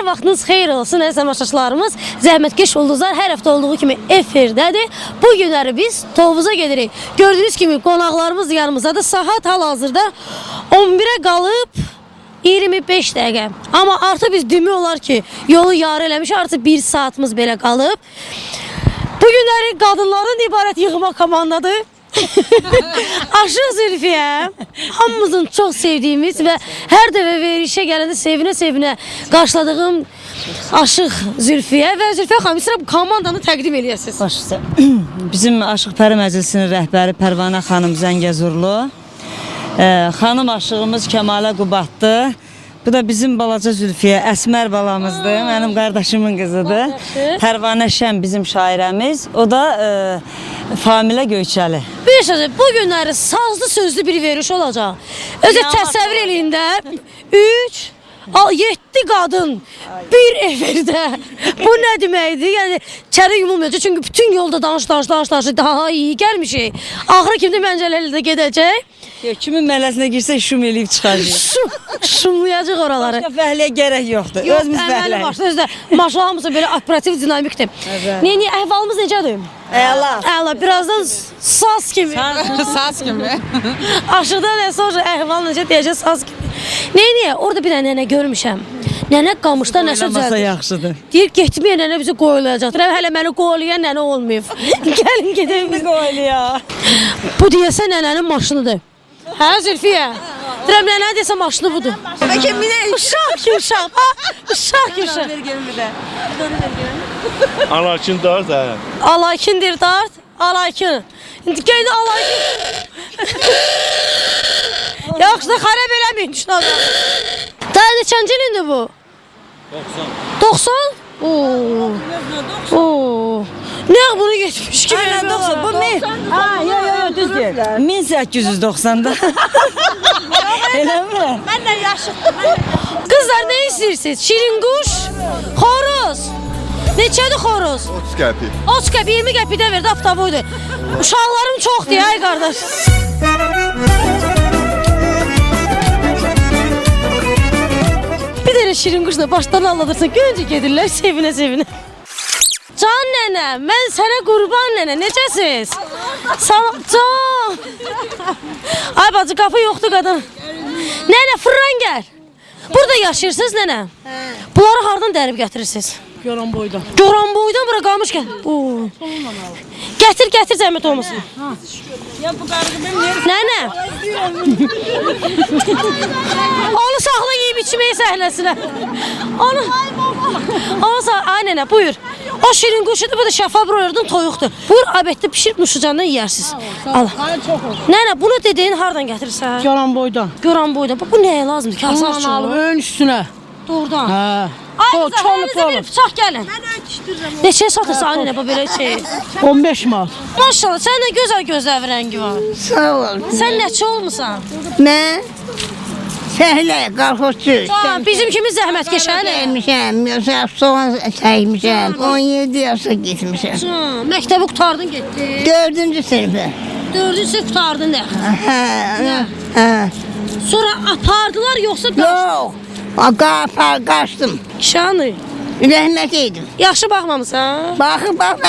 vaxtınız xeyir olsun əziz tamaşaçılarımız. Zəhmətkeş ulduzlar hər həftə olduğu kimi efirdədir. Bu günləri biz Tovuza gedirik. Gördüyünüz kimi qonaqlarımız yanımızdadır. Saat hal-hazırda 11-ə qalıb 25 dəqiqə. Amma artıq biz demək olar ki, yolu yarı eləmiş, artıq 1 saatımız belə qalıb. Bu günləri qadınların ibarət yığma komandadır. Aşıq Zülfiyə, hamımızın çox sevdiyimiz və hər dəfə verilişə gələndə sevinə-sevinə qarşıladığım Aşıq Zülfiyə və Zülfiyə xanım, istəyirəm komandanı təqdim eləyəsiniz. Başlısı, bizim Aşıq Pəri Məclisinin rəhbəri Pərvanə xanım Zəngəzurlu, xanım aşığımız Kəmalə Qubadlı. Bu da bizim balaca Zülfiyə, Əsmər balamızdır, mənim qardaşımın qızıdır. Pərvanə Şəm bizim şairəmiz, o da Familə Göyçəli. Bir sözü, bu günləri sazlı sözlü bir veriş olacaq. Özü təsəvvür eləyin də, 7 qadın bir efirdə. Bu nə deməkdir? Yəni çəri yumulmayacaq. Çünki bütün yolda danış daha iyi gəlmişik. Axırı kimdə məncələrlə də gedəcək. Kimin mələsinə girsə şum eləyib çıxacaq. Şumlayacaq oraları. Başqa fəhliyə gərək yoxdur. Özümüz fəhləyik. Özdə maşallah belə operativ dinamikdir. Niyə əhvalımız necədir? Əla. Əla, birazdan saz kimi. Saz kimi. Aşıqdan sonra əhval necə deyəcək saz kimi. Niyə? Orada bir nənə görmüşəm. Nənə qamışda nəsə düzəldir. Yaxşıdır. Deyir, getməyə nənə bizi qoyulacaqdır. Hələ məni qoyulayan nənə olmayıb. Gəlin gedək biz. Qoyuluya. Bu deyəsə nənənin maşınıdır. Hə Zülfiyə? Deyirəm, nənə desə maşını budur. Bəlkə minək. Uşaq ki, uşaq. Uşaq ki, uşaq. Alakin dart hə. Alakindir dart. Alakin. İndi qeydə alakin. Yaxşı da xarab eləməyin uşağı. Daha neçənci ilindi bu? 90. 90? Oo. Ne bunu geçmiş gibi. Aynen 90. Bu min. Ha, yo düz değil. 1890'da. Öyle mi? Ben de yaşıdım. Kızlar ne istiyorsunuz? Şirin kuş, horoz. Neçədir xoroz? 30 qəpi. 30 qəpi, 20 qəpi də verdi, avtoboydu. Uşaqlarım çoxdur ya, ay qardaş. Bir dənə şirin quşla başdan alladırsa, görüncə gedirlər sevinə-sevinə. Can nənə, mən sənə qurban nənə, necəsiz? Can. Ay bacı, qapı yoxdur qadın. Nənə, fırlan gəl. Burada yaşayırsınız nənə? Bunları hardan dərib gətirirsiniz? Goranboydan. Goranboydan bura qalmış gəl. Gətir zəhmət olmasın. Ya bu qarğı ben neresi? Nənə. Onu saxla yeyib içməyi səhnəsinə. Onu ay nənə, buyur. O şirin quşudur, bu da şəfa broyerdən toyuqdur. Buyur, abətdə pişirib nuşucandan yeyərsiniz. Al. Nənə, bunu dediyin hardan gətirirsən? Goranboydan. Goranboydan. Bu nəyə lazımdır ki? Asas Ondan alıb ön üstünə. Doğrudan. Hə. Ay, O zəhərinizə bir bıçaq gəlin. Neçəyə satırsa ay nənə, bu belə şey? 15 manat. Maşallah, sənin də gözəl gözləv rəngi var. Sağ ol. Sən neçə olmusan? Mən fəhlə, qalxozçu. Bizim kimi zəhmət keçəni. Gəlmişəm, yoxsa soğan çəkmişəm. 17 yaşa gitmişəm. Məktəbi qutardın, getdin. 4-cü sinifə. 4-cü sinif qutardın da. Hə. Sonra apardılar yoxsa Yox. Qaçdım. Kişanı. Rəhmət edim. Yaxşı baxmamısan? Bax, bax,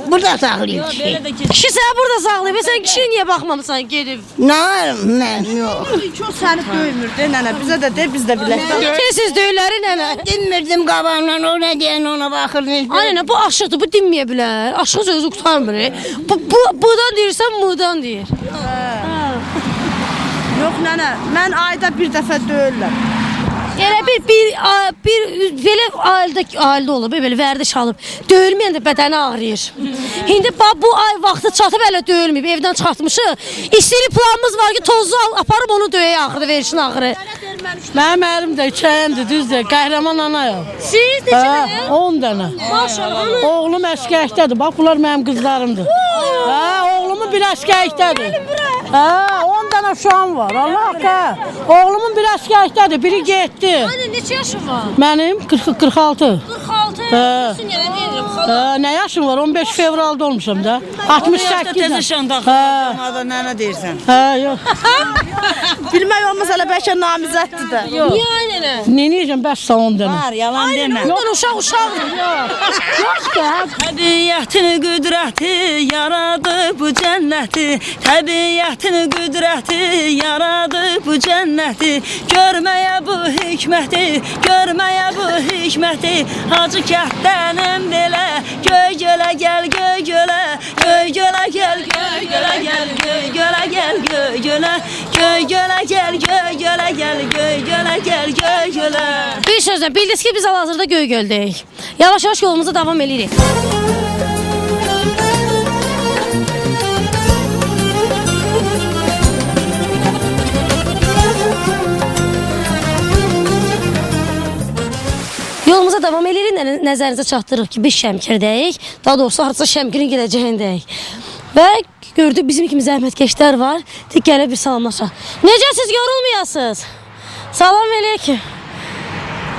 burada saxlayıb kişi. Kişi səni burada saxlayıb. Sən kişiyə niyə baxmamısan gedib? Nə varım mən? Yox. Çox səni döymür de nənə. Bizə də de, biz də bilək. Siz döyləri nənə. Dinmirdim qabağımla, o nə deyən ona baxırdım. Ay nənə, bu aşıqdır, bu dinməyə bilər. Aşıq sözü qutarmır. Budan deyirsən, mudan deyir. Yox nənə, mən ayda bir dəfə döyürlər. Elə bir belə ailədə olub, belə vərdiş alıb. Döyülməyən də bədəni ağrıyır. İndi bu ay vaxtı çatıb hələ döyülməyib, evdən çıxartmışıq. İstili planımız var ki, tozu aparıb onu döyəyə axırı, verişin axırı. Mənim əlim də içəyəndir, düzdür. Qəhrəman anayam. Siz neçə dənə? 10 dənə. Maşallah. Oğlum əskəkdədir. Bax, bunlar mənim qızlarımdır. Oğlumun bir əskəkdədir. 10 dənə uşağım var. Allah haqqı. Oğlumun bir əskəkdədir, biri getdi. Anne neçə yaşın var? Mənim 46. 46. Sizin yerə deyir, Ne yaşın var? 15 fevralda olmuşum da. 68 Tez yaş. şanda Ha. xalqada nə deyirsən? Ha yok. Bilmək olmaz hələ bəlkə namizəddir də. Niye aynene? Ne diyeceğim? 5 salon dene. Var, yalan demə. Ondan uşaq. Yok da. Təbiətin qüdrəti yaradı bu cənnəti. Təbiətin qüdrəti yaradı bu cənnəti. Görməyə bu hikməti, görməyə bu hikməti. Hacı kəndənim belə göy gölə gəl, göy gölə. Göy gölə gəl, göy gölə gəl, göy gölə gəl, göy gölə. Göy gölə gəl, göy gölə gəl, göy gölə gəl, göy gölə. Bir sözlə bildiniz ki biz hal-hazırda Göygöldəyik. Yavaş-yavaş yolumuza davam edirik. Yolumuza davam edirik. Nəzərinizə çatdırırıq ki biz Şəmkirdəyik. Daha doğrusu hardasa Şəmkirin gedəcəyindəyik. Və gördük bizim kimi zəhmətkeşlər var. Dik gəlib bir salamlaşaq. Necəsiz, yorulmayasınız? Salam aleyküm.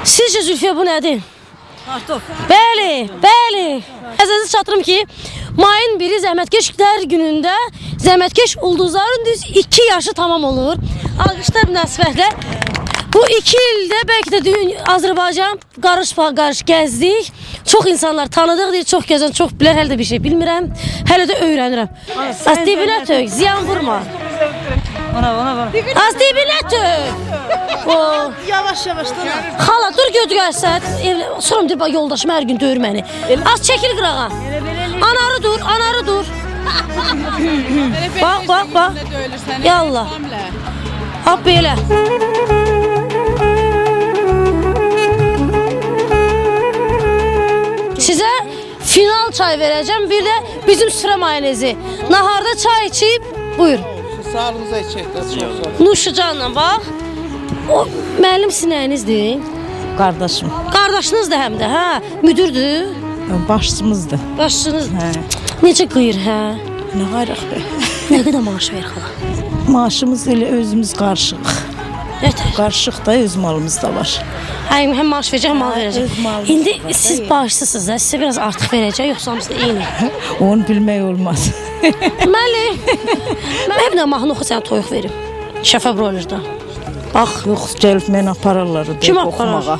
Sizcə Zülfiyə bu nədir? Bəli, bəli. Əzəzi çatırım ki, mayın 1-i zəhmətkeşlər günündə zəhmətkeş ulduzların düz 2 yaşı tamam olur. Alqışlar münasibətlə. Bu 2 ildə bəlkə də Azərbaycan qarış gəzdik. Çox insanlar tanıdıq deyir, çox gözən, çox bilər, hələ də bir şey bilmirəm. Hələ də öyrənirəm. Az dibinə tök, ziyan vurma. Ona. Az dibinə tök. Yavaş-yavaş da. Xala dur götürsən. Sonra deyir bax yoldaşım hər gün döyür məni. Az çəkil qırağa. Anarı dur. Bax. Yallah. Hop belə. Sizə final çay verəcəm, bir də bizim süfrə mayonezi. Naharda çay içib, buyur. Sağlığınıza içək də çox sağ olun. Nuşucanla bax. O müəllim sinəyinizdir. Qardaşım, Qardaşınız da həm də, hə? Müdürdür. başçımızdır. Başçınız. Hə. Necə qıyır, hə? Nə qayrıq be. Nə qədər maaş verir xala? Maaşımız elə özümüz qarışıq. Nətər? Qarışıq da öz malımız da var. Həm maaş verəcək, həm mal verəcək. öz malımız İndi siz bağışsızsınız da, sizə biraz artıq verəcək, yoxsa hamısı da eyni. Onu bilmək olmaz. Müəllim, mən bir də mahnı oxu sənə toyuq verim. Şəfə broilerdə. Bax. Yox, gəlib məni apararlar o Kim deyib aparar? oxumağa.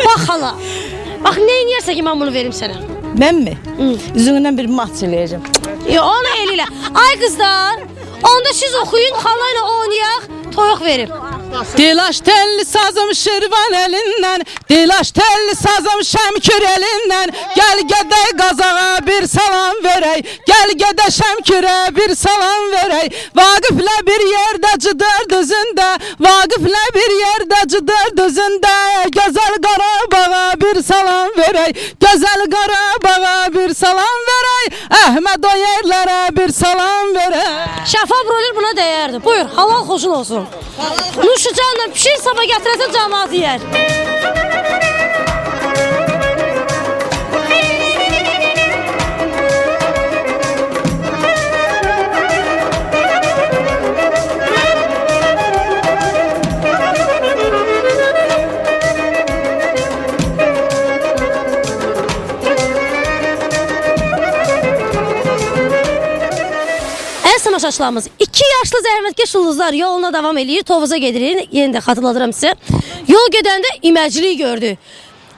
Bax hala. Bax nə edirsən ki, mən bunu verim sənə? Mən mi? Üzündən bir mat eləyəcəm. Yo, onu eliyle. Ay kızlar, onda siz okuyun, halayla oynayaq, toyuq verim. Dilaş telli sazım Şirvan elinden, dilaş telli sazım Şemkür elinden. Gel gedey qazağa bir salam verey, gel gede Şemkür'e bir salam verey. Vaqiflə bir yerde cıdır düzünde, Vaqiflə bir yerde cıdır düzünde. Güzel Qarabağa bir salam verey, güzel Qarabağa bir salam verey. Ahmet o yerlere bir salam verey. Şəfa broiler buna dəyərdi. Buyur, halal xoşun olsun. Nuşu canla pişir, sabah gətirəsən cəmaat yeyər. Tamaşaçılarımız 2 yaşlı zəhmətkeş ulduzlar yoluna davam edir. Tovuza gedirik. Yenə də xatırladıram sizə. Yol gedəndə iməclik gördü.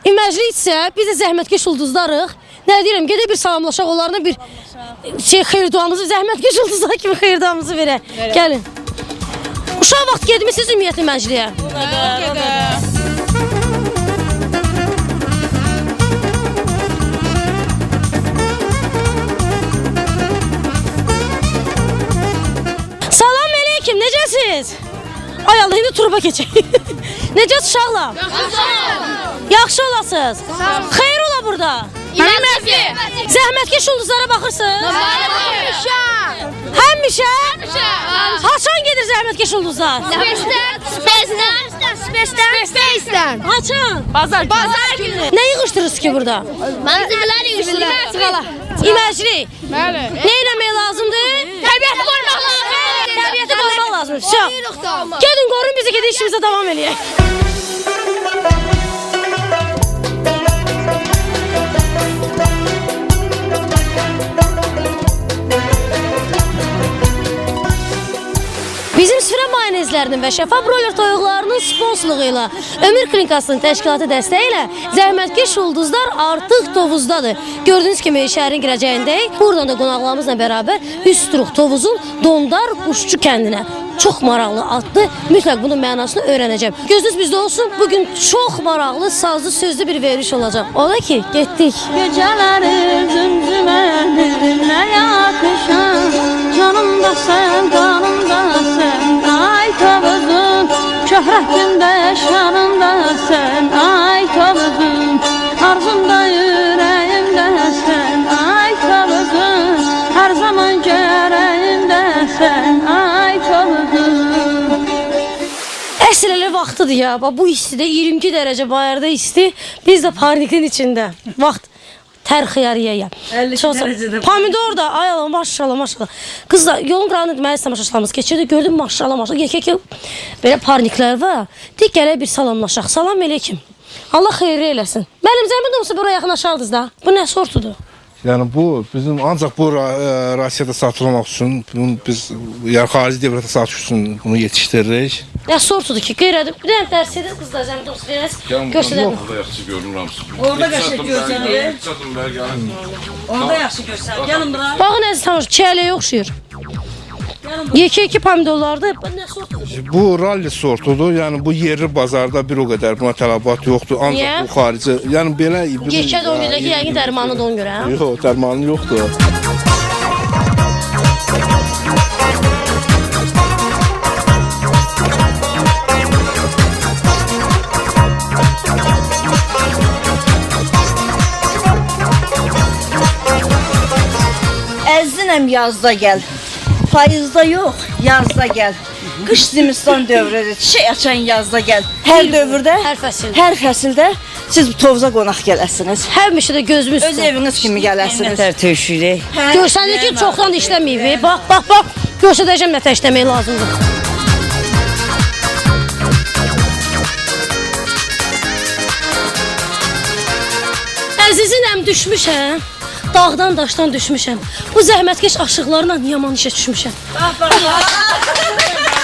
İməclik isə biz də zəhmətkeş ulduzlarıq. Nə deyirəm, gedək bir salamlaşaq, onlarına bir xeyir duamızı, zəhmətkeş ulduzlar kimi xeyir duamızı verək. Gəlin. Uşaq vaxt gedmişsiniz ümumiyyətlə iməcliyə. Necəsiz? Ay Allah, indi turba keçək. Necəsiz uşaqlar? Yaxşı olasınız. Xeyir ola burada. Zəhmətkeş ulduzlara baxırsınız? Həmişə? Haçan gedir zəhmətkeş ulduzlar? Spesdən. Haçan? Bazar günü. Nə yığışdırırsınız ki burada? Manzaralar yürüyüşler. İməclik. Nə eləmək lazımdır? Təbiəti qorumaq lazım. Təbiəti qorumaq lazımdır. Gedin qorun bizi, gedin işimizə davam eləyək. ürünlərinin və şəfa broiler toyuqlarının sponsorluğu ilə Ömür Klinikasının təşkilatı dəstəyi ilə zəhmətkeş ulduzlar artıq Tovuzdadır. Gördüyünüz kimi şəhərin girəcəyindəyik. Buradan da qonaqlarımızla bərabər Üstruq Tovuzun Dondar Quşçu kəndinə. Çox maraqlı adlı, mütləq bunun mənasını öyrənəcəm. Gözünüz bizdə olsun, bugün çox maraqlı, sazlı, sözlü bir veriliş olacaq. Ola ki, getdik. Geceleri zümzümelerine yakışan, canımda sen, kanımda sen, ay Tovuzum. Şöhretimde, şanımda sen, ay Tovuzum. Arzumda, yüreğimde sen, ay Tovuzum. Her zaman göreyimde sen, ay Tovuzum. Əsl elə vaxtıdır ya. Bax, bu istidə 22 dərəcə bayırda isti. Biz də parnikin içində. Vaxt tər xiyar yeyəm. 52 dərəcədə. Pomidor da ay Allah maşallah maşallah. Qızlar yolun qırağında deməli tamaşaçılarımız keçirdi. Gördüm maşallah maşallah. Yekə belə parniklər var. Dik gələk bir salamlaşaq. Salam əleykum. Allah xeyirli eləsin. Mənim zəhmət olsa bura yaxınlaşardınız da. Bu nə sortudur? Yəni bu bizim ancaq bu Rusiyada satılmaq üçün, bunu biz yəni xarici dövlətə satış üçün bunu yetişdiririk. Nə sortudur ki, qeyradır. Bir dənə dərs edin qızlar zəhmət olsa verəs. Göstərəm. Orada yaxşı görünür hamısı. Orada qəşəng görsənir. Çatırlar gəlin. Orada yaxşı görsənir. Gəlin bura. Baxın əziz tanış, çiyələyə oxşuyur. Yekə pomidorlardır. Bu nə sortudur? Bu ralli sortudur. Yəni bu yerli bazarda bir o qədər buna tələbat yoxdur. Niyə? Ancaq bu xarici, yəni belə Yekə də ona görə ki, yəqin dərmanı da ona görə, hə? Yox, dərmanı yoxdur. Əzzinəm yazda gəl, payızda yox, yazda gəl. Qış zimistan dövrüdür, çiçək açan yazda gəl. Hər dövrdə, Hər fəsil. hər fəsildə siz bu Tovuza qonaq gələsiniz. Həmişə də gözümüz Öz eviniz kimi gələsiniz. Nətər tövşürük. Görsəndə ki, çoxdan da işləməyib. Bax, bax, bax. Göstərəcəm nətər işləmək lazımdır. Əzizinəm düşmüşəm. Dağdan daşdan düşmüşəm. Bu zəhmətkeş aşıqlarla yaman işə düşmüşəm.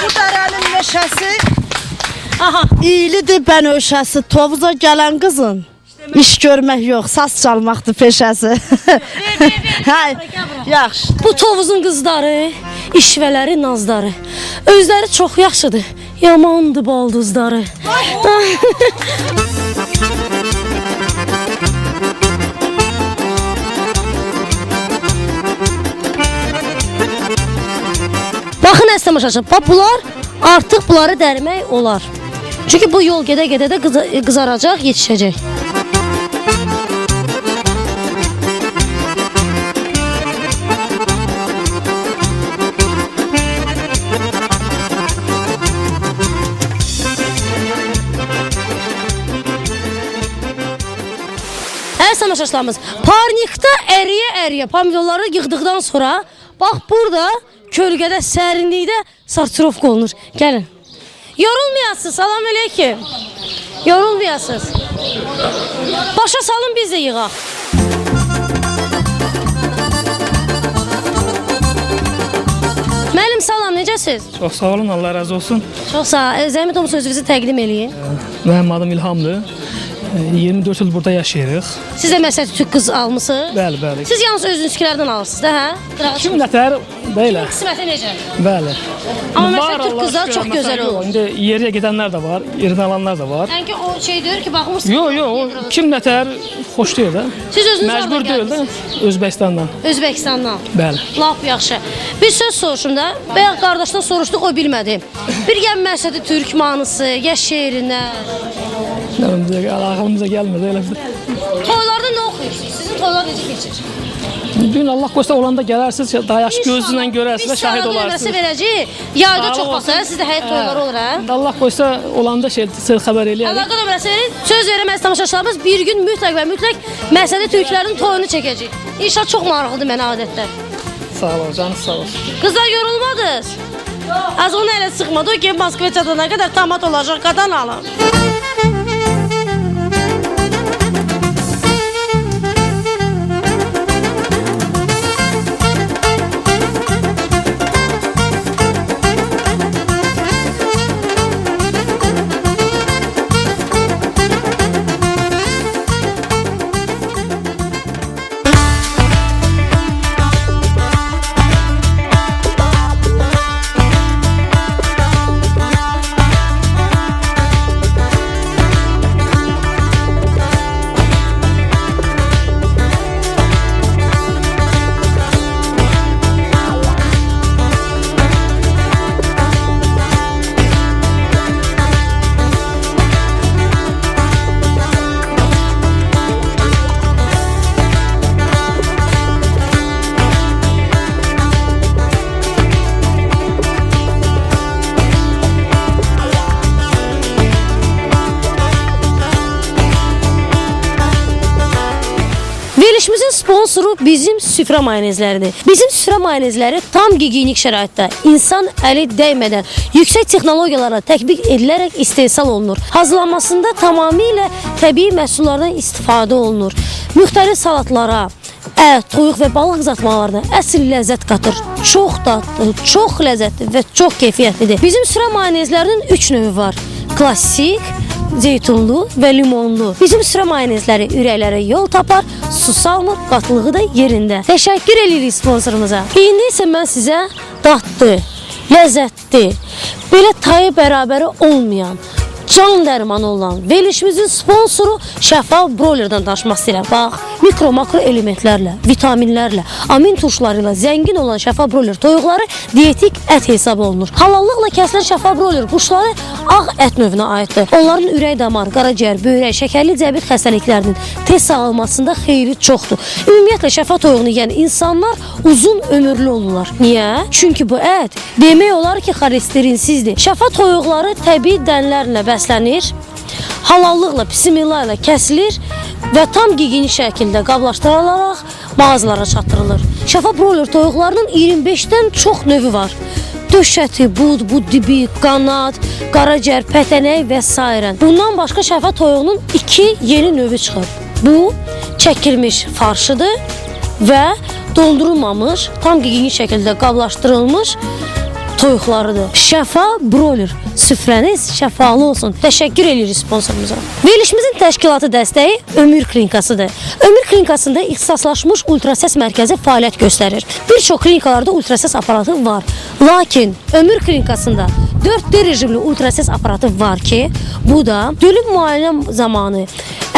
Bu dərənin meşəsi Aha. iyilidir bənövşəsi. Tovuza gələn qızın iş görmək yox, saz çalmaqdır peşəsi. Hə, yaxşı. Bu Tovuzun qızları, işvələri, nazları. Özləri çox yaxşıdır. Yamandır baldızları. Baxın əziz tamaşaçı, bax bunlar artıq bunları dərmək olar. Çünki bu yol gedə-gedə də qızaracaq, yetişəcək. Əziz tamaşaçılarımız, parnikdə əriyə-əriyə pomidorları yığdıqdan sonra bax burada kölgədə, sərinlikdə sartirovka olunur. Gəlin. Yorulmayasınız, salam əleykum. Yorulmayasınız. Başa salın biz də yığaq. Müəllim salam, necəsiz? Çox sağ olun, Allah razı olsun. Çox sağ ol. Zəhmət olmasa özünüzü təqdim eləyin. Mənim adım İlhamdır. 24 il burada yaşayırıq. Siz də məsəl Türk qız almısınız? Bəli, bəli. Siz yalnız özünüzkilərdən alırsınız da, hə? Kim nətər? Belə. Qisməti necə? Bəli. Amma məsəl Var, Türk Allah qızlar şükür, çox məsələ gözəl yox. olur. İndi yeriyə gedənlər də var, yerindən alanlar da var. Yəni ki, o şey deyir ki, baxmırsınız. Yox, yox, o kim nətər xoş deyil də. Siz özünüz Məcbur orada deyil də, gəlmisiniz. Özbəkistandan. Özbəkistandan. Bəli. Lap yaxşı. Bir söz soruşum da. Bayaq qardaşdan soruşduq, o bilmədi. Bir gəlin məsədi türk mahnısı, ya şeirinə. Nə bilim, bizə ağlımıza gəlmir elə. Toylarda nə oxuyursunuz? Sizin toylar necə keçir? Bir gün Allah qoysa olanda gələrsiniz, daha yaxşı gözünlə görərsiniz və şahid Biz olarsınız. nömrəsi verəcəyik. Yayda Sağ çox olun. baxsa, sizdə həyat toyları olur, hə? İndi Allah qoysa olanda şey siz xəbər eləyərik. Əlaqə nömrəsi verin. Söz verəməz tamaşaçılarımız bir gün mütləq və mütləq məsələ türklərin toyunu çəkəcək. İnşallah çox maraqlıdır mənə adətlər. Sağ olun, canınız sağ olsun. Qızlar yorulmadınız? Az onu elə sıxmadı. O ki Moskva çatana qədər tamat olacaq, qadan alın. Verilişimizin sponsoru bizim süfrə mayonezləridir. Bizim süfrə mayonezləri tam gigiyenik şəraitdə, insan əli dəymədən, yüksək texnologiyalarla tətbiq edilərək istehsal olunur. Hazırlanmasında tamamilə təbii məhsullardan istifadə olunur. Müxtəlif salatlara, ət, toyuq və balıq qızartmalarına əsl ləzzət qatır. Çox dadlı, çox ləzzətli və çox keyfiyyətlidir. Bizim süfrə mayonezlərinin 3 növü var. Klassik, zeytunlu və limonlu. Bizim süfrə mayonezləri ürəklərə yol tapar, su salmır, qatılığı da yerində. Təşəkkür edirik sponsorumuza. İndi isə mən sizə dadlı, ləzzətli, belə tayı bərabəri olmayan, can dərmanı olan verilişimizin sponsoru Şəfa Broiler'dan danışmaq istəyirəm. Bax, mikro makro elementlərlə, vitaminlərlə, amin turşuları ilə zəngin olan Şəfa Broiler toyuqları dietik ət hesab olunur. Halallıqla kəsilən Şəfa Broiler quşları ağ ət növünə aiddir. Onların ürək damar, qaraciyər, böyrək, şəkərli diabet xəstəliklərinin tez sağalmasında xeyri çoxdur. Ümumiyyətlə Şəfa toyuğunu yeyən insanlar uzun ömürlü olurlar. Niyə? Çünki bu ət demək olar ki, xolesterolsizdir. Şəfa toyuqları təbii dənlərlə bəslənir, halallıqla, bismillah ilə kəsilir və tam gigiyenik şəkildə qablaşdırılaraq mağazalara çatdırılır. Şəfa broiler toyuqlarının 25-dən çox növü var. Döşəti, bud, dibi, qanad, qaraciyər, pətənək və s. Bundan başqa şəfa toyuğunun 2 yeni növü çıxır. Bu, çəkilmiş farşıdır və dondurulmamış, tam gigiyenik şəkildə qablaşdırılmış toyuqlarıdır. Şəfa Broiler, süfrəniz şəfalı olsun. Təşəkkür edirik sponsorumuza. Verilişimizin təşkilatı dəstəyi Ömür Klinikasıdır. Ömür Klinikasında ixtisaslaşmış ultrases mərkəzi fəaliyyət göstərir. Bir çox klinikalarda ultrases aparatı var. Lakin Ömür Klinikasında 4D rejimli ultrases aparatı var ki, bu da dölüm müayinə zamanı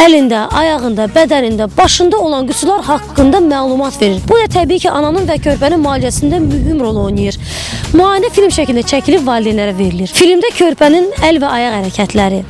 əlində, ayağında, bədənində, başında olan qüsurlar haqqında məlumat verir. Bu da təbii ki, ananın və körpənin müalicəsində mühüm rol oynayır. Müayinə film şəklində çəkilib valideynlərə verilir. Filmdə körpənin əl və ayaq hərəkətləri,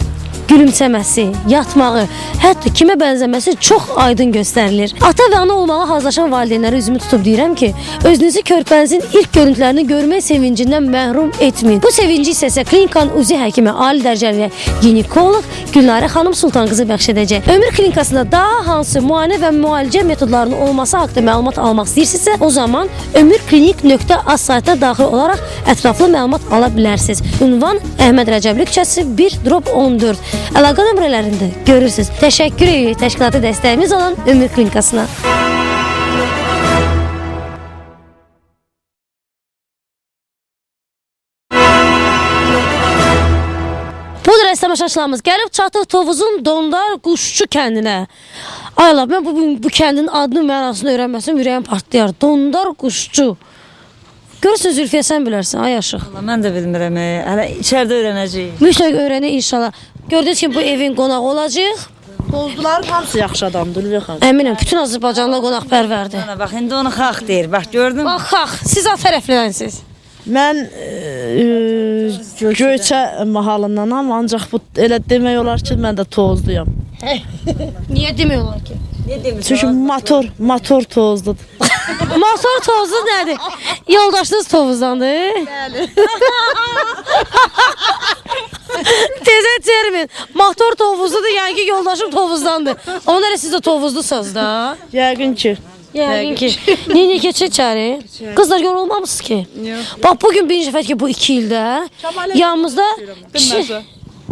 gülümsəməsi, yatmağı, hətta kimə bənzəməsi çox aydın göstərilir. Ata və ana olmağa hazırlaşan valideynlərə üzümü tutub deyirəm ki, özünüzü körpənizin ilk görüntülərini görmək sevincindən məhrum etməyin. Bu sevinci isə klinikanın üzü həkimi, ali dərəcəli ginekoloq Gülnarə xanım Sultan qızı bəxş edəcək. Ömür Klinikasında daha hansı müayinə və müalicə metodlarının olması haqqında məlumat almaq istəyirsinizsə, o zaman ömürklinik.az saytına daxil olaraq ətraflı məlumat ala bilərsiniz. Ünvan Əhməd Rəcəbli küçəsi 1/14. Əlaqə nömrələrində görürsünüz. Təşəkkür edirik təşkilatı dəstəyimiz olan Ömür Klinikasına. Budur əstəmaşaçılarımız. Gəlib çatıq Tovuzun Dondar Quşçu kəndinə. Ay Allah, mən bu kəndin adını, mənasını öyrənməsəm ürəyim partlayar. Dondar Quşçu. Görürsün Zülfiyə, sən bilərsən, ay Aşıq. Mən də bilmirəm, hələ içəridə öyrənəcəyik. Mütləq öyrənir inşallah. Gördünüz ki, bu evin qonağı olacaq. Tozluların hamısı yaxşı adamdır, Lülə xanım. Əminəm, bütün Azərbaycanlı qonaqpərvərdir. Bax, indi onu xalq deyir, bax gördün mü? Bax, xalq, siz at tərəflənsiniz. Mən Göyçə mahalındanam, ancaq bu elə demək olar ki, mən də tozluyam. Niyə demiyorlar ki? Çünki motor tozludur. Motor tozu nədir? Yoldaşınız Tovuzdandır? Bəli. Tezə termin. Motor Tovuzludur, yəni ki, yoldaşım Tovuzdandır. Ona elə siz də Tovuzlusunuz da. Yəqin ki. Yəqin ki. Niyə keçir içəri? Qızlar yorulmamışsınız ki? Bax, bugün birinci dəfə ki, bu 2 ildə yanımızda...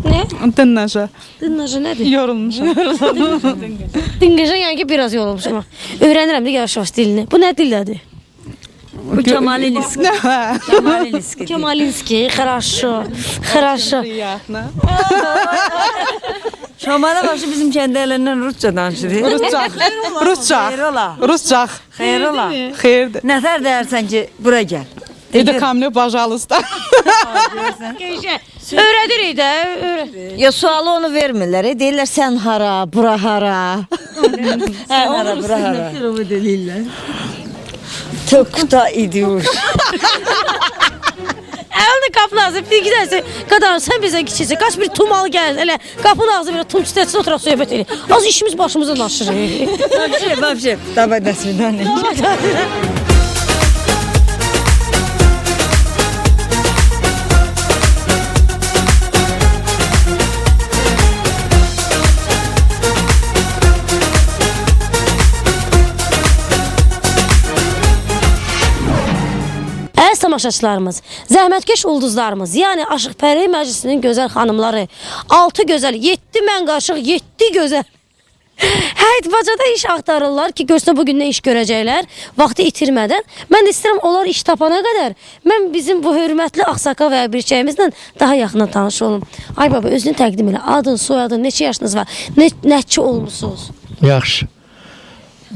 Ne? Dınnaja. Dınnaja nədir? Yorulmuşum. Dinqaja yəni ki, biraz yorulmuşum. Öyrənirəm də yavaş-yavaş dilini. Bu nə dildədir? Bu Kemalinski. Kemalinski. Kemalinski, хорошо. Хорошо. Şamala başı bizim kəndə ələndən Rusça danışır. Rusça. Xeyr ola. Xeyirdir. Nətər deyərsən ki, bura gəl. İdi kamlı, pожалуйста. Öyrədirik də. Ya sualı onu vermirlər. Deyirlər sən hara, bura hara. Sən hara, bura hara. Çok da idiyor. Əlində qapının ağzı bir gidərsə, qadarım sən bizdən kiçiksə, qaç bir tumalı gəlir, elə qapının ağzı bir tum çitətsin, oturaq söhbət edir. Az işimiz başımızdan aşırır. Вообще, давай до свидания. tamaşaçılarımız, zəhmətkeş ulduzlarımız, yəni Aşıqpərəy Məclisinin gözəl xanımları, 6 gözəl, 7 mən qaşıq, 7 gözəl. Həyət bacada iş axtarırlar ki, görsə bugün nə iş görəcəklər, vaxtı itirmədən. Mən də istəyirəm, onlar iş tapana qədər, mən bizim bu hörmətli Ağsaqa və bir şeyimizlə daha yaxından tanış olum. Ay baba, özünü təqdim elə, adın, soyadın, neçə yaşınız var, nəçi olmuşsunuz? Yaxşı.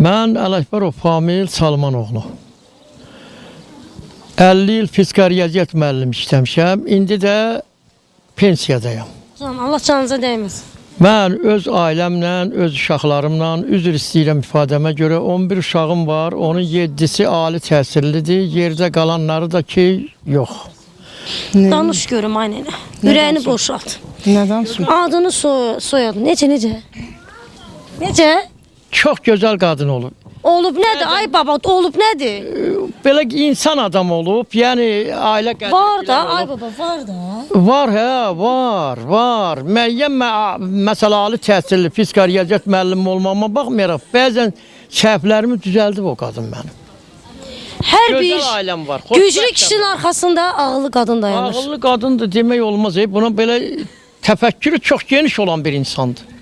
Mən Ələkbərov Famil Salmanoğlu. 50 il fizika riyaziyyat müəllim işləmişəm. İndi də pensiyadayam. Allah canınıza dəyməsin. Mən öz ailəmlə, öz uşaqlarımla üzr istəyirəm ifadəmə görə 11 uşağım var. Onun 7-si ali təhsillidir. Yerdə qalanları da ki, yox. Danış görüm ay nənə. Ürəyini boşalt. Nədən sonra? Adını, soyadını. Necə? Necə? Çox gözəl qadın olub. Olub nədir? Ay baba, olub nədir? Belə insan adam olub, yəni ailə qədri. Var da, ay baba, var da. Var, hə, var. Müəyyən məsələ ali təhsilli fizika riyaziyyat müəllimi olmağıma baxmayaraq, bəzən səhvlərimi düzəldib o qadın mənim. Hər Gözəl bir ailəm var. güclü kişinin arxasında ağıllı qadın dayanır. Ağıllı qadındır demək olmaz. Buna belə təfəkkürü çox geniş olan bir insandır.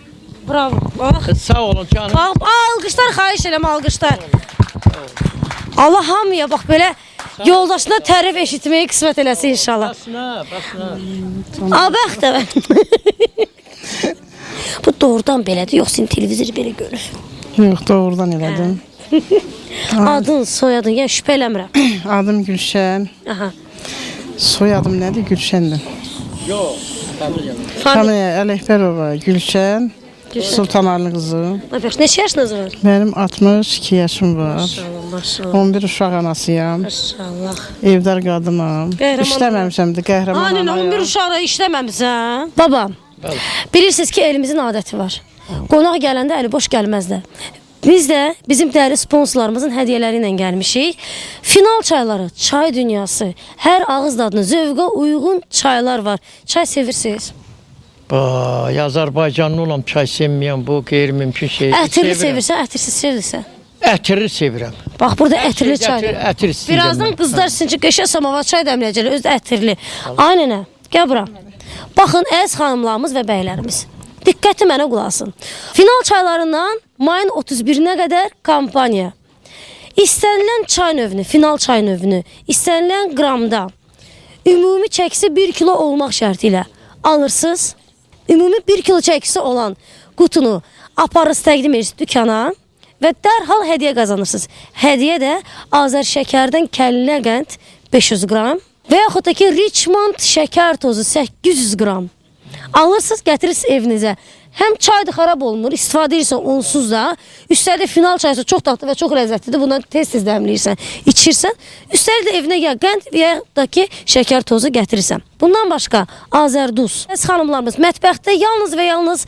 Bravo. Bax. Sağ olun canım. Bax, alqışlar, xahiş eləm, alqışlar. Allah hamıya bax belə yoldaşına tərif eşitməyi qismət eləsin inşallah. Bəs nə? Abəx də mən. Bu doğrudan belədir, yoxsa televizor belə görür? Yox, doğrudan elədim. Adın, soyadın, yəni şübhə eləmirəm. Adım Gülşən. Aha. Soyadım nədir? Gülşəndir. Yox. Tanıya Ələkbərova Gülşən. Sultanarlı qızı. Abəx, neçə yaşınız var? Mənim 62 yaşım var. Maşallah, maşallah. 11 uşaq anasıyam. Maşallah. Evdar qadınam. İşləməmişəm də qəhrəman Anın anayam. 11 uşaqla işləməmisən. Babam, bilirsiniz ki, elimizin adəti var. Qonaq gələndə əli boş gəlməzlər. Biz də bizim dəyərli sponsorlarımızın hədiyyələri ilə gəlmişik. Final çayları, çay dünyası, hər ağız dadına, zövqə uyğun çaylar var. Çay sevirsiniz? Azərbaycanlı olan çay sevməyən bu qeyri-mümkün şeydir. Ətirli sevirsən, ətirsiz sevirsən. Ətirli sevirəm. Bax, burada ətirli çay. Ətir istəyirəm. Birazdan qızlar sizin üçün qəşə samava çay dəmləyəcəklər, özü də ətirli. Ay nənə, gəl bura. Baxın, əziz xanımlarımız və bəylərimiz. Diqqəti mənə qulaq asın. Final çaylarından mayın 31-nə qədər kampaniya. İstənilən çay növünü, final çay növünü, istənilən qramda, ümumi çəkisi 1 kilo olmaq şərti ilə alırsınız. Ümumi 1 kilo çəkisi olan qutunu aparırız, təqdim edirsiniz dükana və dərhal hədiyyə qazanırsınız. Hədiyyə də Azər şəkərdən kəllə qənd 500 qram və yaxud da ki Richmond şəkər tozu 800 qram. Alırsınız, gətirirsiniz evinizə. Həm çaydı xarab olmur, istifadə edirsən onsuz da. Üstəlik final çayısı çox dadlı və çox ləzzətlidir. Bundan tez-tez dəmləyirsən, içirsən. Üstəlik də evinə gəl, qənd və ya da ki şəkər tozu gətirirsən. Bundan başqa Azərduz. Əziz xanımlarımız, mətbəxtdə yalnız və yalnız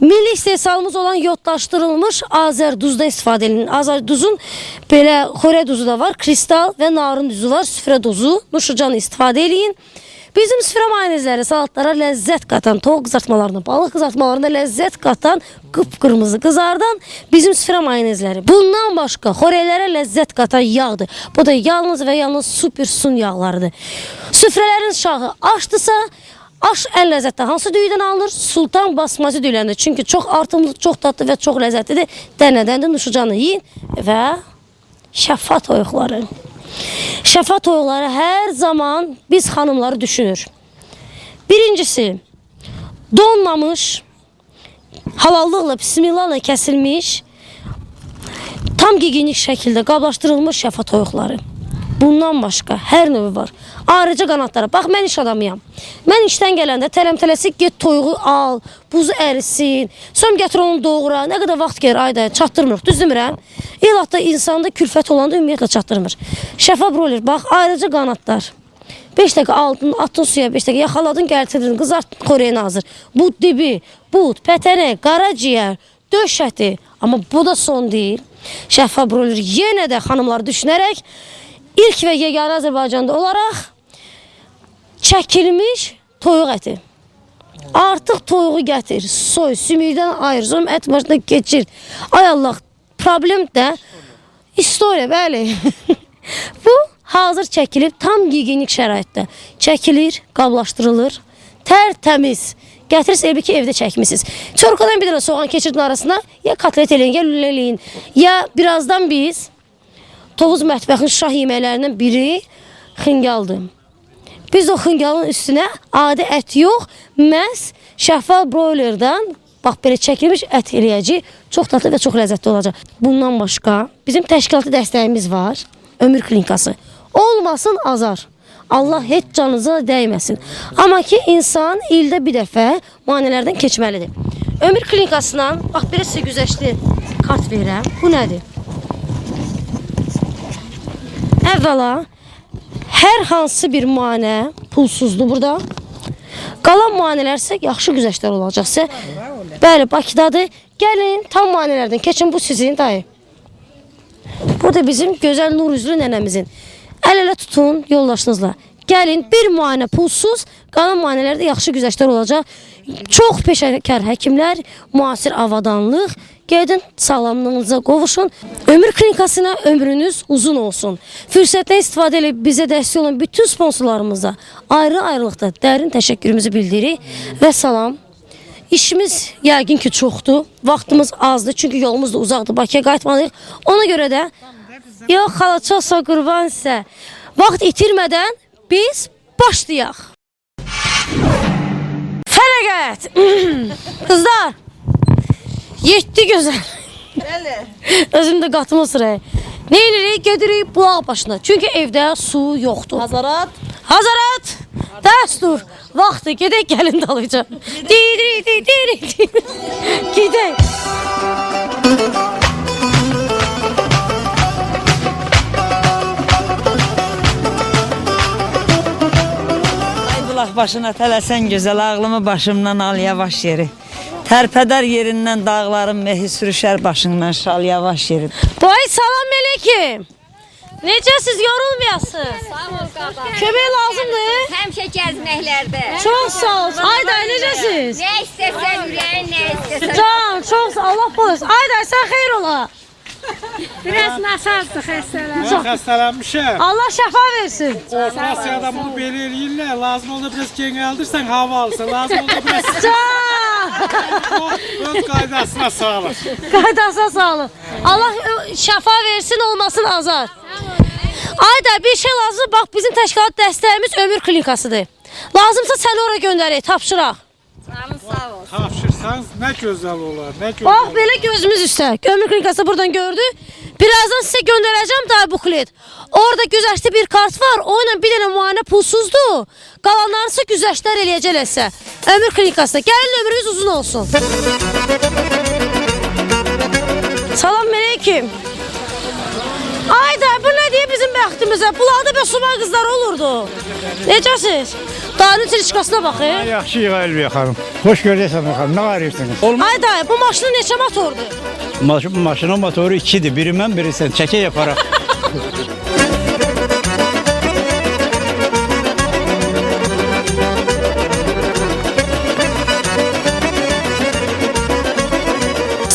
milli istehsalımız olan yodlaşdırılmış Azərduzdan istifadə edin. Azərduzun belə xörək duzu da var, kristal və narın duzu var, süfrə duzu. Nuşucanı istifadə edin. Bizim süfrə mayonezləri salatlara ləzzət qatan, toğ qızartmalarına, balıq qızartmalarına ləzzət qatan, qıpqırmızı qızardan bizim süfrə mayonezləri. Bundan başqa xörəklərə ləzzət qatan yağdır. Bu da yalnız və yalnız super sun yağlarıdır. Süfrələrin şahı aşdısa, aş ən ləzzətli hansı düyüdən alınır? Sultan basmacı düyüləndə. Çünki çox artımlı, çox dadlı və çox ləzzətlidir. Dənədən də nuşucanı yiyin və şəfa toyuqları. Şəfa toyuqları hər zaman biz xanımları düşünür. Birincisi, donmamış, halallıqla, bismillahla kəsilmiş, tam gigiyenik şəkildə qablaşdırılmış şəfa toyuqları. Bundan başqa hər növü var. Ayrıca qanadlara. Bax, mən iş adamıyam. Mən işdən gələndə tələm-tələsik get toyuğu al, buzu ərisin, sonra gətir onu doğura. Nə qədər vaxt gəlir ayda çatdırmırıq, düz demirəm. İlahda insanda külfət olanda ümumiyyətlə çatdırmır. Şəfa broiler, bax, ayrıca qanadlar. 5 dəqiqə aldın, atın suya, 5 dəqiqə yaxaladın, gəltirdin, qızartdın, xörəyin hazır. Bu dibi, but, pətənək, qaraciyər, döş əti. Amma bu da son deyil. Şəfa broiler yenə də xanımları düşünərək ilk və yeganə Azərbaycanda olaraq çəkilmiş toyuq əti. Artıq toyuğu gətir, soy, sümükdən ayır, sonra ət başına keçir. Ay Allah, problem də istoriya, bəli. Bu hazır çəkilib, tam gigiyenik şəraitdə çəkilir, qablaşdırılır, tərtəmiz. Gətirirsiniz evi ki, evdə çəkmisiniz. Çorkadan bir dənə soğan keçirdin arasına, ya kotlet eləyin, ya lülə eləyin, ya birazdan biz Tovuz mətbəxin şah yeməklərindən biri xingaldır. Biz o xingalın üstünə adi ət yox, məhz şəffaf broilerdən bax belə çəkilmiş ət eləyəcək. Çox tatlı və çox ləzzətli olacaq. Bundan başqa bizim təşkilatı dəstəyimiz var. Ömür klinikası. Olmasın azar. Allah heç canınıza dəyməsin. Amma ki insan ildə bir dəfə müayinələrdən keçməlidir. Ömür klinikasından bax belə sizə güzəştli kart verirəm. Bu nədir? Əvvəla hər hansı bir müayinə pulsuzdur burada. Qalan müayinələr isə yaxşı güzəştlər olacaqsa, bəli, Bakıdadır. Gəlin, tam müayinələrdən keçin, bu sizin dayı. Burada bizim gözəl nur üzlü nənəmizin. Əl-ələ tutun yoldaşınızla. Gəlin, bir müayinə pulsuz, qalan müayinələrdə yaxşı güzəştlər olacaq. Çox peşəkar həkimlər, müasir avadanlıq. Gedin, sağlamlığınıza qovuşun. Ömür klinikasına ömrünüz uzun olsun. Fürsətdən istifadə edib bizə dəstək olan bütün sponsorlarımıza ayrı-ayrılıqda dərin təşəkkürümüzü bildiririk və salam. İşimiz yəqin ki çoxdur, vaxtımız azdır, çünki yolumuz da uzaqdır, Bakıya qayıtmalıyıq. Ona görə də, yox xala, çox sağ qurban sizə. Vaxt itirmədən biz başlayaq. Fərəqət! Qızlar! 7 gözəl. Özüm də qatımı sıraya. Ne edirik? Gedirik bulaq başına. Çünki evdə su yoxdur. Hazarat. Hazarat! Dəstur. Vaxtı gedək gəlin dalıca. Gedək. Bulaq başına tələsən gözəl, ağlımı başımdan al yavaş yeri. Tərpədər yerindən dağların mehi sürüşər başından şal yavaş yeri. Boy salam melekim. Necəsiz, yorulmayasınız? Sağ ol qardaş. Kömək lazımdır. Həmişə gəzməklərdə. Çox sağ ol. Ayday necəsiz? Nə istəsən ürəyin, nə istəsən. Can, çox sağ ol. Allah qoysun. Ayday sən xeyir ola. Biraz nasazdır xəstələr. Ben xəstələnmişəm. Allah şəfa versin. Operasiyada bunu belə eləyirlər. Lazım oldu biraz geni aldırsan hava alsın. Lazım oldu biraz Can. öz qaydasına sağlıq. Qaydasına sağlıq. Allah şəfa versin, olmasın azar. Ayda bir şey lazım. Bax bizim təşkilat dəstəyimiz ömür klinikasıdır. Lazımsa səni ora göndərək, tapşıraq. Sağ ol. Tapşırsanız nə gözəl olar, nə gözəl. Bax belə gözümüz üstə. Ömür klinikası buradan gördü. Birazdan sizə göndərəcəm daha buklet. Orada güzəştli bir kart var. O ilə bir dənə müayinə pulsuzdur. Qalanlarsa güzəştlər eləyəcəklər sizə. Ömür klinikasında. Gəlin ömrünüz uzun olsun. Salam melekim. Ayda bu ne diye bizim bəxtimizə? Bulaqda bir suman qızlar olurdu. Necəsiz? Dağın çilişkasına baxın. Yaxşıyıq Əlviyə xanım. Xoş görəcəksən xanım. Nə arıyorsunuz? Ayda bu maşının neçə motordur? Maşının motoru 2'dir. Biri mən, biri sən. Çəkə yaparaq.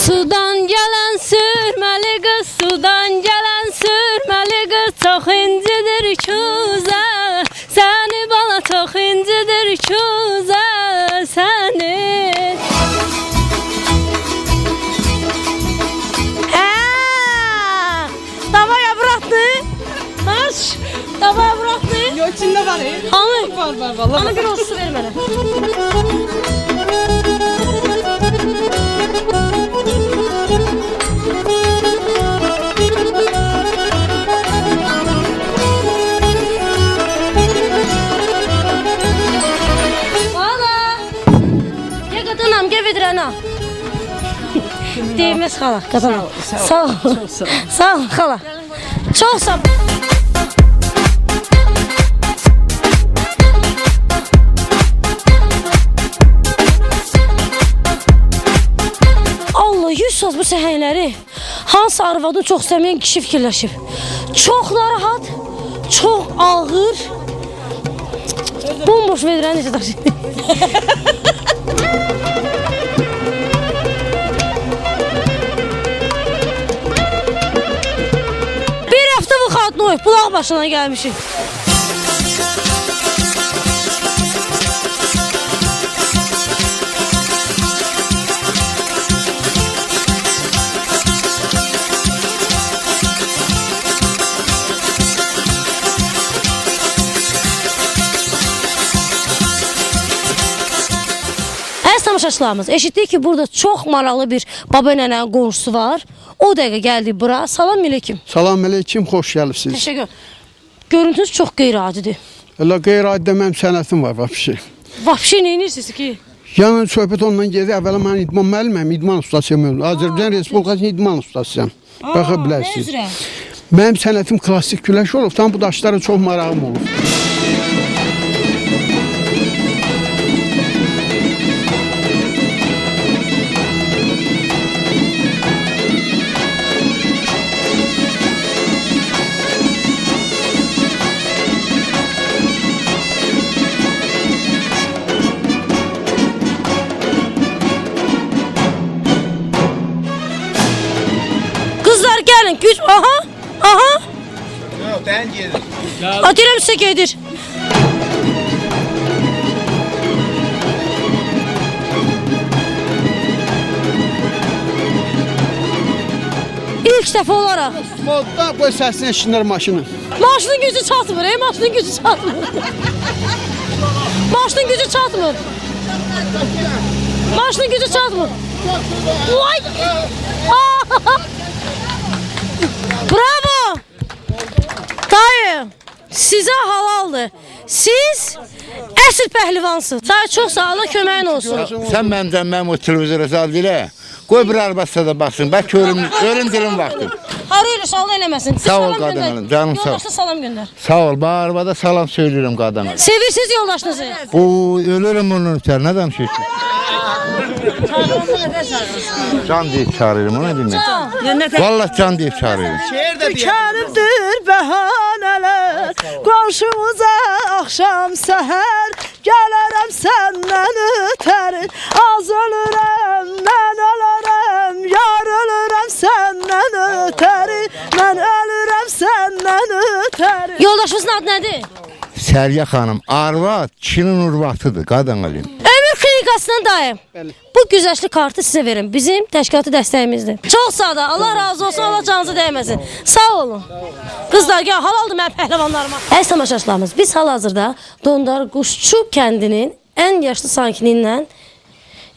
Sudan gələn sürməli qız, sudan gələn sürməli qız çox incidir kuza. Səni bana çox incidir kuza, səni. Davay obratlı. Marş. Davay obratlı. Yok içinde var. Hanı? Var vallahi. Hanı bir olsun su ver mənə. Ana. Değmez hala. Kazanalım. Sağ ol. Sağ ol hala. Çok sağ ol. Allah 100 söz bu səhənləri hansı arvadın çox sevməyən kişi fikirləşib. Çox narahat, çox ağır. Bomboş vedirən necə daşıyır. Oy, bulaq başına gəlmişik. Tamaşaçılarımız, eşitdik ki burada çox maraqlı bir baba nənənin qonşusu var. O dəqiqə gəldi bura. Salam əleykum. Salam əleykum, xoş gəlibsiniz. Təşəkkür. Görüntünüz çox qeyri-adidir. Elə qeyri-adi mənim sənətim var vəbşi. Vəbşi nə edirsiniz ki? Yəni söhbət ondan gedir. Əvvəla mən idman müəlliməm, idman ustasıyam. Azərbaycan Respublikasının idman ustasıyam. Baxa bilərsiniz. Nə üzrə? Mənim sənətim klassik güləş olub. Tam bu daşlara çox marağım olub. Kızlar gelin, güç, aha, aha. Yok, ben geldim. Atıyorum size gelir. İlk defa olarak. Modda bu səsini eşitdilər maşını. Maşının gücü çatmır, maşının gücü çatmır. Maşının gücü çatmır. Maşının gücü çatmır. Vay! Bravo! Dayı, size halaldır. Siz əsl pəhlivansınız. Dayı çox sağ olun, köməyin olsun. Sen mənim o televizora sal dilə. Qoy bir arabasına da baxsın. Bəlkə ölüm dilim vaxtım. Arayır, sağ eləməsin. Sağ ol qadınlarım, canım sağ ol. Yoldaşına salam göndər. Sağ ol, bu arabada salam söylüyorum qadına. Sevirsiniz yoldaşınızı. Bu ölürüm onun ötər, nə danışıyorsun? Can deyip çağırırım, o ne demek? Vallahi can deyip çağırırım. Tükenimdir bəhanələr, qonşumuza axşam səhər, gələrəm səndən ötəri, az ölürəm, mən ölürəm, yar ölürəm səndən ötəri, mən ölürəm səndən ötəri. Yoldaşınızın adı nədir? Sərya xanım, arvad kişinin urvatıdır, qadın alayım. Ömür klinikasının dayı. Bu güzəşli kartı sizə verin. Bizim təşkilatı dəstəyimizdir. Çox sağ da. Allah razı olsun. Allah canınızı dəyməsin. Sağ olun. Qızlar, gəl halaldır mənim pəhləvanlarıma. Əziz tamaşaçılarımız, biz hal-hazırda Dondarquşçu kəndinin ən yaşlı sakinliyindən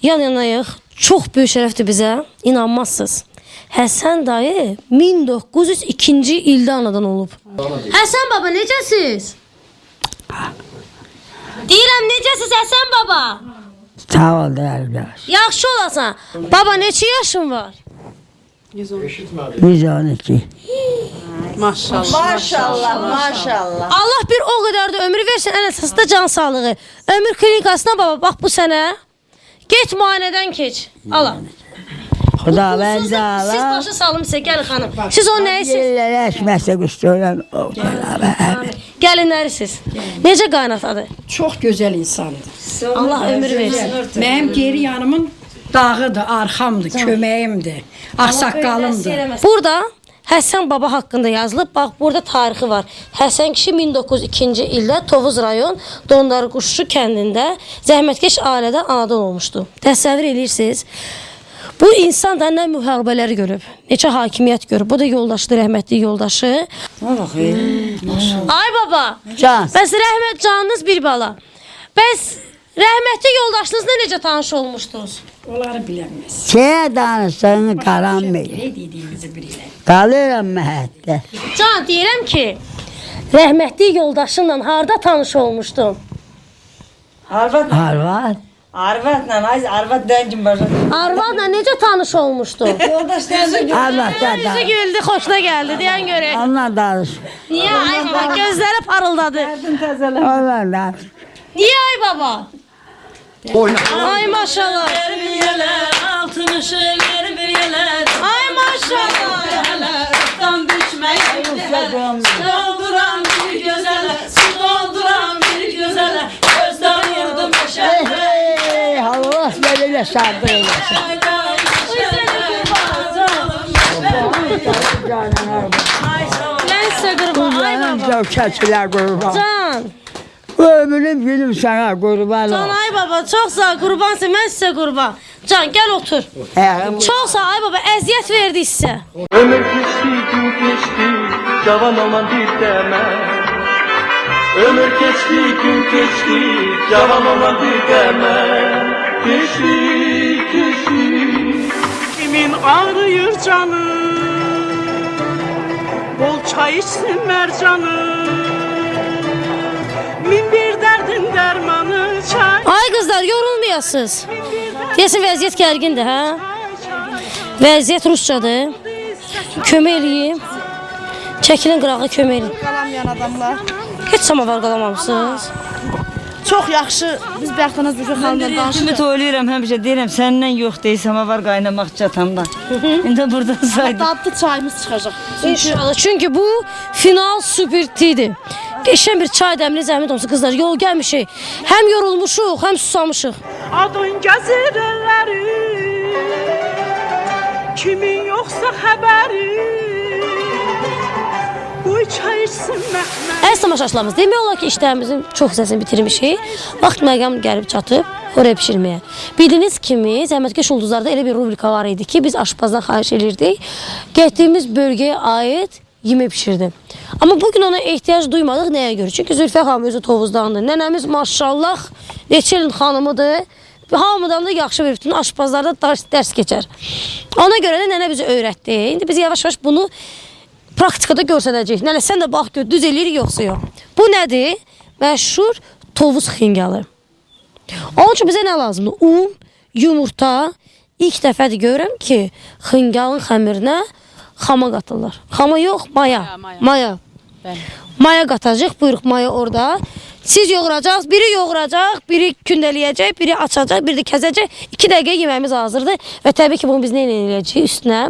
yan-yanayıq. Çox böyük şərəfdir bizə. İnanmazsınız. Həsən dayı 1902-ci ildə anadan olub. Həsən baba, necəsiz? Deyirəm, necəsiz Həsən baba? Sağ ol değerli. Yaxşı olasan. Baba, neçə yaşın var? 112. Maşallah, maşallah. Allah bir o kadar da ömür versin, ən əsası da can sağlığı. Ömür klinikasına baba, bax bu sənə. Get müayinədən keç. Allah. Xuda ben Siz sağlam. başı salım sizə, gəlin xanım. Siz o nəyisiz? Dillere eşmezsek üstüren o. Gəlinlərisiz. Necə qaynatadır? Çox gözəl insandır. Allah ömür versin. Mənim geri yanımın dağıdır, arxamdır, köməyimdir, ağsaqqalımdır. Burada Həsən baba haqqında yazılıb. Bax, burada tarixi var. Həsən kişi 1902-ci ildə Tovuz rayon Dondarquşçu kəndində zəhmətkeş ailədə anadan olmuşdu. Təsəvvür edirsiniz. Bu insan da nə müharibələri görüb, neçə hakimiyyət görüb. Bu da yoldaşıdır, rəhmətli yoldaşı. Ay baba, Can. bəs rəhmət canınız bir bala. Bəs rəhmətli yoldaşınızla necə tanış olmuşdunuz? Onları biləməz. Şeye danışsın kalan Ne bilir. dediyimizi bilirlər. Kalıram məhətdə. Can, deyirəm ki, rəhmətli yoldaşınla harda tanış olmuşdun? Harvat. Arvadla, arvad dəngin başa. Arvadla necə tanış olmuşdun? Arvatla Yüzü da. güldü, xoşuna gəldi, deyən görək. Onunla danış. Niyə ay baba, gözləri parıldadı. Onunla danış. Niyə ay baba? Ay maşallah. Altın ışığı yer bir yeler. Ay maşallah. Tam düşmeyin su dolduran bir gözele, su dolduran bir gözele, gözden vurdum meşale. Hey, Allah böyle sardı eylesin. Mən sizə qurban. Ay baba. Keçilər qurban. Can. Ömrüm gülüm sana qurban. Can ay baba çok sağ qurbansın. Mən sizə qurban. Can gel otur. Çok sağ ay baba əziyyət verdi sizə. Ömür geçti, gün geçti, cavan olman bir deme. Ömür geçti, gün geçti, cavan olman bir deme. Geçti, geçti. Kimin ağrıyor canı, bol çay içsin mercanı. Min bir derdin dermanı çay. Ay qızlar yorulmayasınız. Deyəsin vəziyyət gərgindir hə? Vəziyyət ruscadır. Kömək eləyim. Çəkilin qırağa kömək eləyim. Qalamayan adamlar. Heç samavar qalamamışsınız. Çox yaxşı. Biz bəxtiniz bir xanımla danışırıq. Ümid oyluyuram həmişə deyirəm səndən yox deyil samavar qaynamaq çatamdan. İndi burada saydım. Dadlı çayımız çıxacaq. İnşallah. Çünki bu final süpertidir. Qəşəng bir çay dəmli zəhmət olsun qızlar. Yol gəlmişik. Həm yorulmuşuq, həm susamışıq. Adın gəzir elləri, kimin yoxsa xəbəri. Qoy çay içsin Məhməd. Əziz tamaşaçılarımız, demək olar ki, işlərimizin çox hissəsini bitirmişik. Vaxt məqam gəlib çatıb oraya pişirməyə. Bildiyiniz kimi, Zəhmətkeş Ulduzlarda elə bir rubrika var idi ki, biz aşpazdan xahiş edirdik. Getdiyimiz bölgəyə aid yemək pişirdi. Amma bugün ona ehtiyac duymadıq. Nəyə görə? Çünki Zülfiyə xanım özü Tovuzdandır. Nənəmiz maşallah neçə ilin xanımıdır. Hamıdan da yaxşı bir bütün aşpazlarda dərs keçər. Ona görə də nənə bizi öyrətdi. İndi biz yavaş-yavaş bunu praktikada görsənəcək. Nənə sən də bax gör, düz eləyirik yoxsa yox. Bu nədir? Məşhur Tovuz xingalı. Onun üçün bizə nə lazımdır? Un, yumurta. İlk dəfədir görürəm ki, xingalın xəmirinə xama qatırlar. Xama yox, maya. Maya. Maya qatacaq. Buyuruq maya orada. Siz yoğuracaqsınız. Biri yoğuracaq, biri kündələyəcək, biri açacaq, biri də kəzəcək. 2 dəqiqə yeməyimiz hazırdır. Və təbii ki, bunu biz nə eləyəcəyik? Üstünə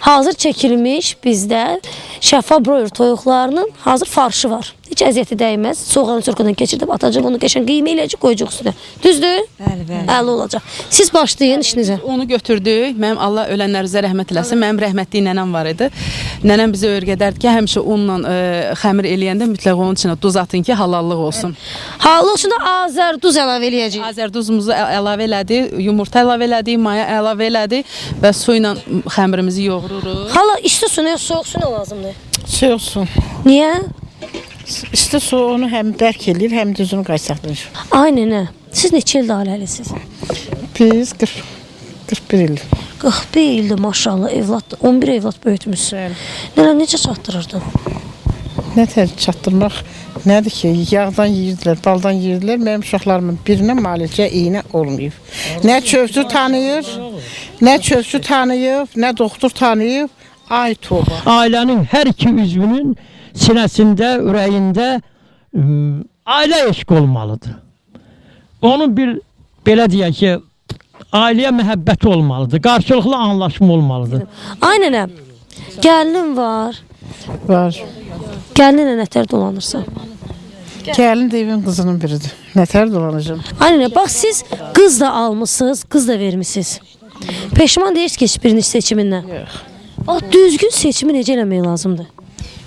hazır çəkilmiş bizdə şəffaf broiler toyuqlarının hazır farşı var. Heç əziyyəti dəyməz. Soğanı çörkədən keçirdib atacaq, onu qəşəng qiyma eləyəcək, qoyacaq üstünə. Düzdür? Bəli, bəli. Əli olacaq. Siz başlayın işinizə. Onu götürdük. Mənim Allah ölənlərinizə rəhmət eləsin. Mənim rəhmətli nənəm var idi. Nənəm bizə öyrədərdi ki, həmişə unla xəmir eləyəndə mütləq onun içinə duz atın ki, halallıq olsun. Halallıq üçün də azər duz əlavə eləyəcəyik. Azər duzumuzu əlavə elədi, yumurta əlavə elədi, maya əlavə elədi və su ilə xəmirimizi yoğururuq. Hala isti su nə, soğuk su nə lazımdır? Soğuk su. Niyə? İsti su onu həm bərk eləyir, həm düzünü qaysaqlayır. Ay nənə, siz neçə ildə ailəlisiniz? Biz 41 il. 41 ildir maşallah, evlad, 11 evlad böyütmüşsün. Nənə necə çatdırırdın? Nətər çatdırmaq nədir ki, yağdan yeyirdilər, baldan yeyirdilər. Mənim uşaqlarımın birinə müalicə iynə olmayıb. Nə çövçü tanıyır, nə doktor tanıyıb. Ay toba. Ailənin hər iki üzvünün sinəsində, ürəyində ailə eşq olmalıdır. Onun bir, belə deyək ki, ailəyə məhəbbəti olmalıdır, qarşılıqlı anlaşma olmalıdır. Ay nənə, gəlinin var. Var. Gəlinlə nətər dolanırsan? Gəlin də evin qızının biridir. Nətər dolanacağım? Ay nənə, bax siz qız da almışsınız, qız da vermişsiniz. Peşman deyirsiniz ki, heç birinin seçimindən. Yox. Bax, düzgün seçimi necə eləmək lazımdır?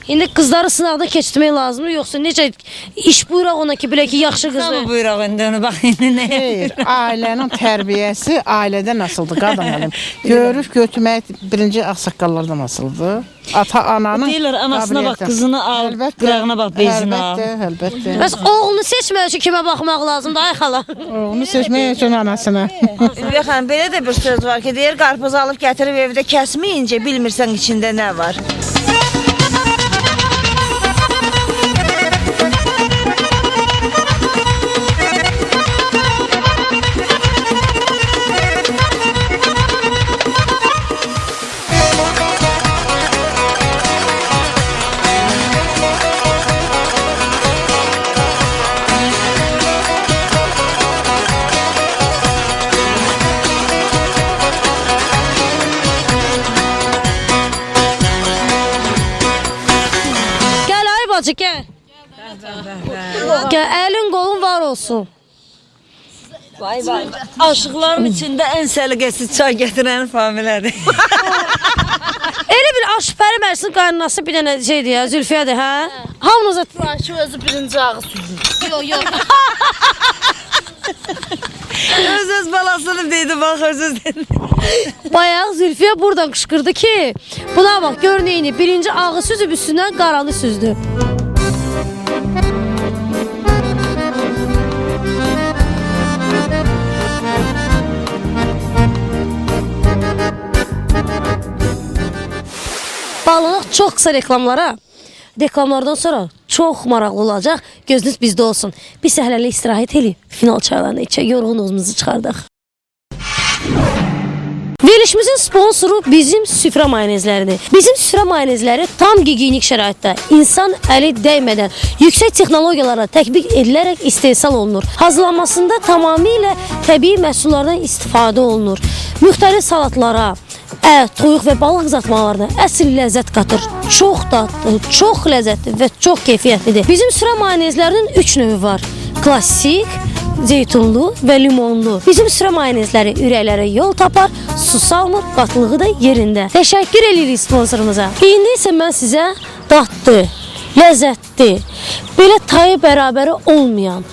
İndi qızları sınavda keçirmək lazımdır, yoxsa necə iş buyuraq ona ki, bilək ki, yaxşı qızı? Tamam buyuraq indi onu bax indi nə? Xeyr, ailənin tərbiyəsi ailədən asıldı qadın əlim. Görüb götürmək birinci ağsaqqallardan asıldı. Ata ananın deyirlər anasına bax, qızını al, qırağına bax, bezini al. Əlbəttə. Bəs oğlunu seçmək üçün kimə baxmaq lazımdır, ay xala? Oğlunu seçmək üçün anasına. Ülviyə xanım, belə də bir söz var ki, deyir qarpız alıb gətirib evdə kəsməyincə bilmirsən içində nə var. Gəl. Gəl, əlin qolun var olsun. Vay vay. Aşıqların içində ən səliqəsiz çay gətirən Familədir. Elə bir aşpəri mərsin qaynanası bir dənə şeydir ya, Zülfiyyədir, hə? Hamınıza Şu özü birinci ağı sürdü. Yok. Öz balasını dedi, bax öz dedi. Bayağı Zülfiyə buradan qışqırdı ki, buna bax gör neyini, birinci ağı süzüb üstündən qaranı süzdü. Bağlanaq çox qısa reklamlara. Reklamlardan sonra çox maraqlı olacaq. Gözünüz bizdə olsun. Biz səhərlə istirahət edib final çaylarını içək, yorğunluğumuzu çıxardıq. Verilişimizin sponsoru bizim süfrə mayonezləridir. Bizim süfrə mayonezləri tam gigiyenik şəraitdə, insan əli dəymədən, yüksək texnologiyalara tətbiq edilərək istehsal olunur. Hazırlanmasında tamamilə təbii məhsullardan istifadə olunur. Müxtəlif salatlara, ət, toyuq və balıq qızartmalarına əsl ləzzət qatır. Çox dadlı, çox ləzzətli və çox keyfiyyətlidir. Bizim süfrə mayonezlərinin 3 növü var. Klassik, zeytunlu və limonlu. Bizim süfrə mayonezləri ürəklərə yol tapar, su salmır, qatılığı da yerində. Təşəkkür edirik sponsorumuza. İndi isə mən sizə dadlı, ləzzətli, belə tayı bərabəri olmayan,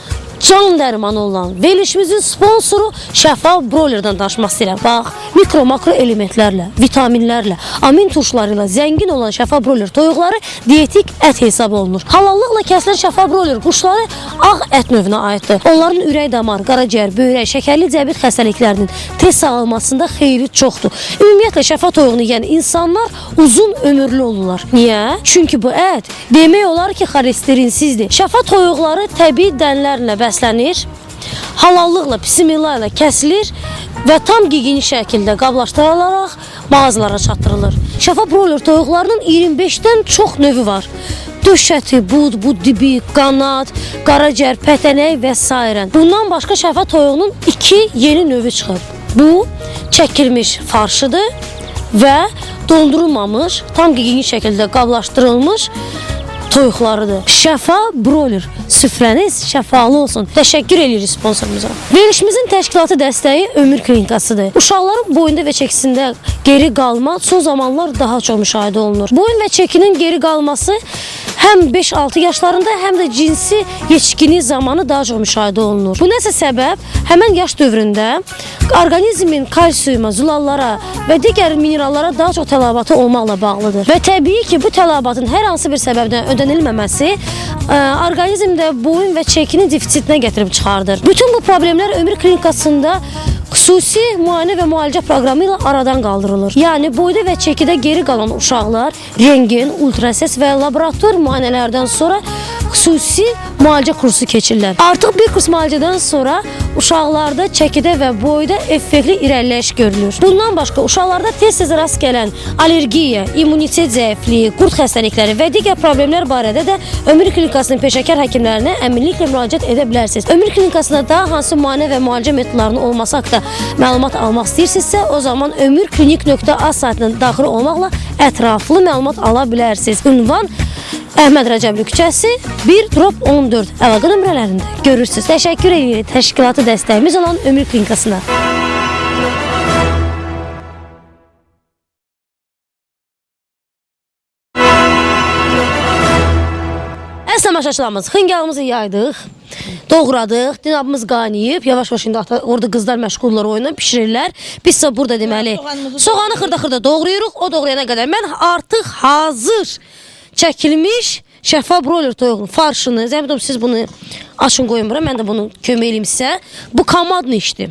can dərmanı olan verilişimizin sponsoru Şəfa Broiler'dan danışmaq istəyirəm. Bax, mikro makro elementlərlə, vitaminlərlə, amin turşuları ilə zəngin olan Şəfa Broiler toyuqları dietik ət hesab olunur. Halallıqla kəsilən Şəfa Broiler quşları ağ ət növünə aiddir. Onların ürək damar, qaraciyər, böyrək, şəkərli diabet xəstəliklərinin tez sağalmasında xeyri çoxdur. Ümumiyyətlə Şəfa toyuğunu yeyən insanlar uzun ömürlü olurlar. Niyə? Çünki bu ət demək olar ki, xolesterininsizdir. Şəfa toyuqları təbii dənlərlə bəslənir, halallıqla, bismillah ilə kəsilir və tam gigiyenik şəkildə qablaşdırılaraq mağazalara çatdırılır. Şəfa Broiler toyuqlarının 25-dən çox növü var. Döş əti, bud, dibi, qanat, qaraciyər, pətənək və s. Bundan başqa Şəfa toyuğunun 2 yeni növü çıxıb. Bu, çəkilmiş farşıdır və dondurulmamış, tam gigiyenik şəkildə qablaşdırılmış toyuqlarıdır. Şəfa Broiler, süfrəniz şəfalı olsun. Təşəkkür edirik sponsorumuza. Verilişimizin təşkilatı dəstəyi Ömür Klinikasıdır. Uşaqların boyunda və çəkisində geri qalma son zamanlar daha çox müşahidə olunur. Boyun və çəkinin geri qalması həm 5-6 yaşlarında, həm də cinsi yetişkinlik zamanı daha çox müşahidə olunur. Bu nəsə səbəb? Həmən yaş dövründə orqanizmin kalsiyuma, zulallara və digər minerallara daha çox tələbatı olmaqla bağlıdır. Və təbii ki, bu tələbatın hər hansı bir səbəbdən ödənilməməsi orqanizmdə boyun və çəkinin defisitinə gətirib çıxardır. Bütün bu problemlər Ömür Klinikasında xüsusi müayinə və müalicə proqramı ilə aradan qaldırılır. Yəni boyda və çəkidə geri qalan uşaqlar rentgen, ultrases və laborator müayinələrdən sonra xüsusi müalicə kursu keçirlər. Artıq bir kurs müalicədən sonra uşaqlarda çəkidə və boyda effektli irəliləyiş görülür. Bundan başqa uşaqlarda tez-tez rast gələn allergiya, immunitet zəifliyi, qurd xəstəlikləri və digər problemlər barədə də Ömür Klinikasının peşəkar həkimlərinə əminliklə müraciət edə bilərsiniz. Ömür Klinikasında daha hansı müayinə və müalicə metodlarının olması haqqında məlumat almaq istəyirsinizsə, o zaman ömürklinik.az saytına daxil olmaqla ətraflı məlumat ala bilərsiniz. Ünvan Əhməd Rəcəbli küçəsi 1-14 əlaqə nömrələrində görürsünüz. Təşəkkür edirik təşkilatı dəstəyimiz olan Ömür Klinikasına. Əziz tamaşaçılarımız, xıngalımızı yaydıq, doğradıq, dinabımız qaynayıb, yavaş-yavaş indi orada qızlar məşğullar oyunla pişirirlər. Biz isə burada deməli soğanı xırda-xırda doğrayırıq, o doğrayana qədər mən artıq hazır çəkilmiş Şəfa Broiler toyuğunun farşını, zəhmət olun siz bunu açın qoyun bura, mən də bunu kömək eləyim sizə. Bu komadlı işdir.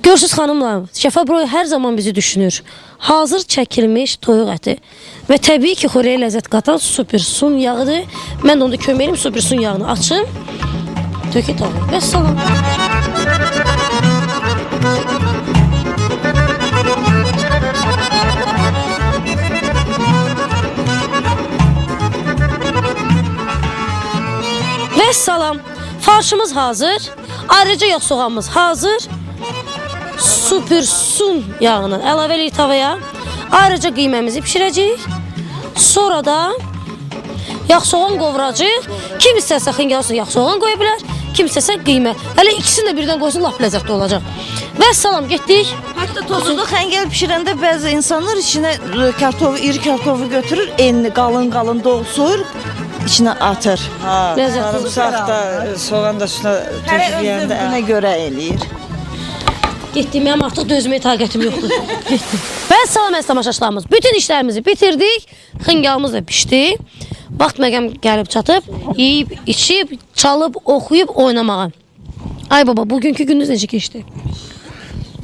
Görürsünüz xanımlar, Şəfa Broiler hər zaman bizi düşünür. Hazır çəkilmiş toyuq əti və təbii ki, xörəyə ləzzət qatan super sun yağıdır. Mən də onda kömək eləyim, super sun yağını açım. Tökə tağı. Və salam. Və salam. Farşımız hazır. Ayrıca yağ soğanımız hazır. Super sun yağını əlavə edirik tavaya. Ayrıca qiyməmizi pişirəcəyik. Sonra da yağ soğan qovuracağıq. Kim istərsə xıngal olsun yağ soğan qoya bilər. kimsə isə qiymət. Hələ ikisini də birdən qoysun lap ləzzətli olacaq. Və salam getdik. Hətta tozlu xəngəl bişirəndə bəzi insanlar içinə kartofu, iri kartofu götürür, enli qalın doğsur, içinə atır. Ha, Ləzzətli sarımsaq da, soğan da üstünə töküləyəndə Buna görə eləyir. Getdim, mənim artıq dözməyə taqətim yoxdur. Getdim. Və salam əziz tamaşaçılarımız. Bütün işlərimizi bitirdik. Xıngalımız da pişdi. Vaxt məqam gəlib çatıb, yeyib, içib, çalıb, oxuyub, oynamağa. Ay baba, bugünkü gününüz necə keçdi?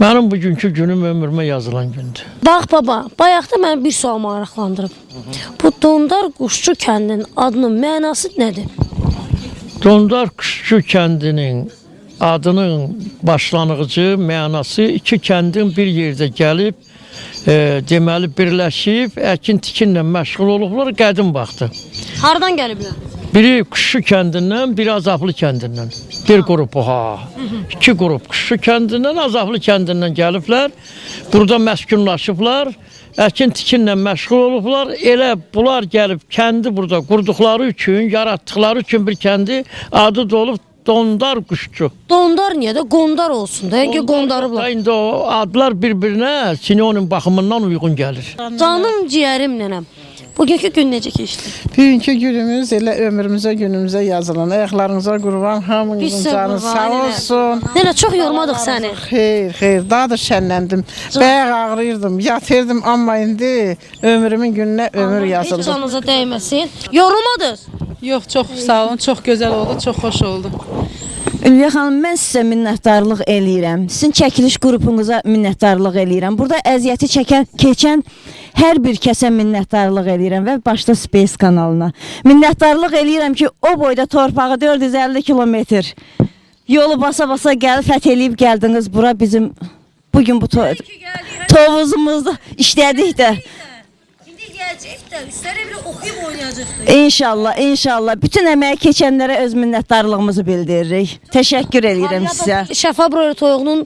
Mənim bugünkü günüm ömrümə yazılan gündür. Bax baba, bayaqda məni bir sual maraqlandırıb. Bu Dondar Quşçu kəndinin adının mənası nədir? Dondar Quşçu kəndinin adının başlanğıcı mənası iki kəndin bir yerdə gəlib, deməli birləşib, əkin tikinlə məşğul olublar qədim vaxtı. Hardan gəliblər? Biri Quşçu kəndindən, biri Azaflı kəndindən. Bir qrup ha. İki qrup Quşçu kəndindən, Azaflı kəndindən gəliblər. Burada məskunlaşıblar. Əkin tikinlə məşğul olublar. Elə bunlar gəlib kəndi burada qurduqları üçün, yaratdıqları üçün bir kəndi adı da olub Dondar Quşçu. Dondar niyə də Qondar olsun da, yəni qondarıblar. İndi o adlar bir-birinə sinonim baxımından uyğun gəlir. Canım ciyərim nənəm. Bugünkü gün necə keçdi? Bugünkü günümüz elə günümüzə yazılan. Ayaqlarınıza qurban, hamınızın canı sağ olsun. Nənə, çox yormadıq səni. Xeyr, daha da şənləndim. Bayaq ağrıyırdım, yatırdım, amma indi ömrümün gününə ömür yazıldı. Heç canınıza dəyməsin. Yorulmadınız? Yox, çox sağ olun, çox gözəl oldu, çox xoş oldu. Ülviyə xanım, mən sizə minnətdarlıq eləyirəm. Sizin çəkiliş qrupunuza minnətdarlıq eləyirəm. Burada əziyyəti keçən hər bir kəsə minnətdarlıq eləyirəm və başda Space kanalına. Minnətdarlıq eləyirəm ki, o boyda torpağı 450 kilometr yolu basa-basa gəlib, fəth eləyib gəldiniz bura bizim bugün bu tovuzumuzda işlədik də. Gələcək də, üstlərə bir oxuyub oynayacaq da. İnşallah. Bütün əməyə keçənlərə öz minnətdarlığımızı bildiririk. Təşəkkür edirəm sizə. Şəfa broiler toyuğunun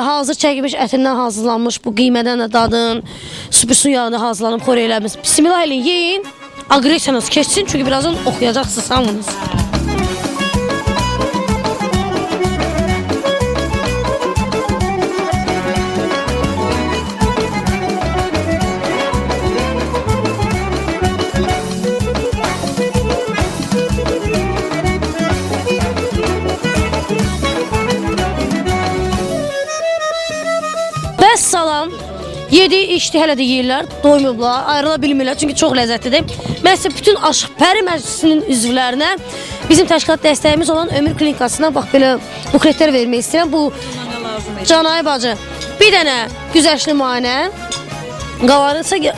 hazır çəkilmiş ətindən hazırlanmış bu qiymədən də dadın, süpürsün yağını hazırlanıb xoreylərimiz. Bismillah eləyin, yeyin. Aqresiyanız keçsin, çünki birazdan oxuyacaqsınız hamınız. Salam. Yedi, içdi, hələ də yeyirlər, doymublar, ayrıla bilmirlər, çünki çox ləzzətlidir. Mən sizə bütün Aşıqpəri Məclisinin üzvlərinə bizim təşkilat dəstəyimiz olan Ömür Klinikasına bax belə bukletlər vermək istəyirəm. Bu Canay bacı, bir dənə güzəşli müayinə, qalanı isə,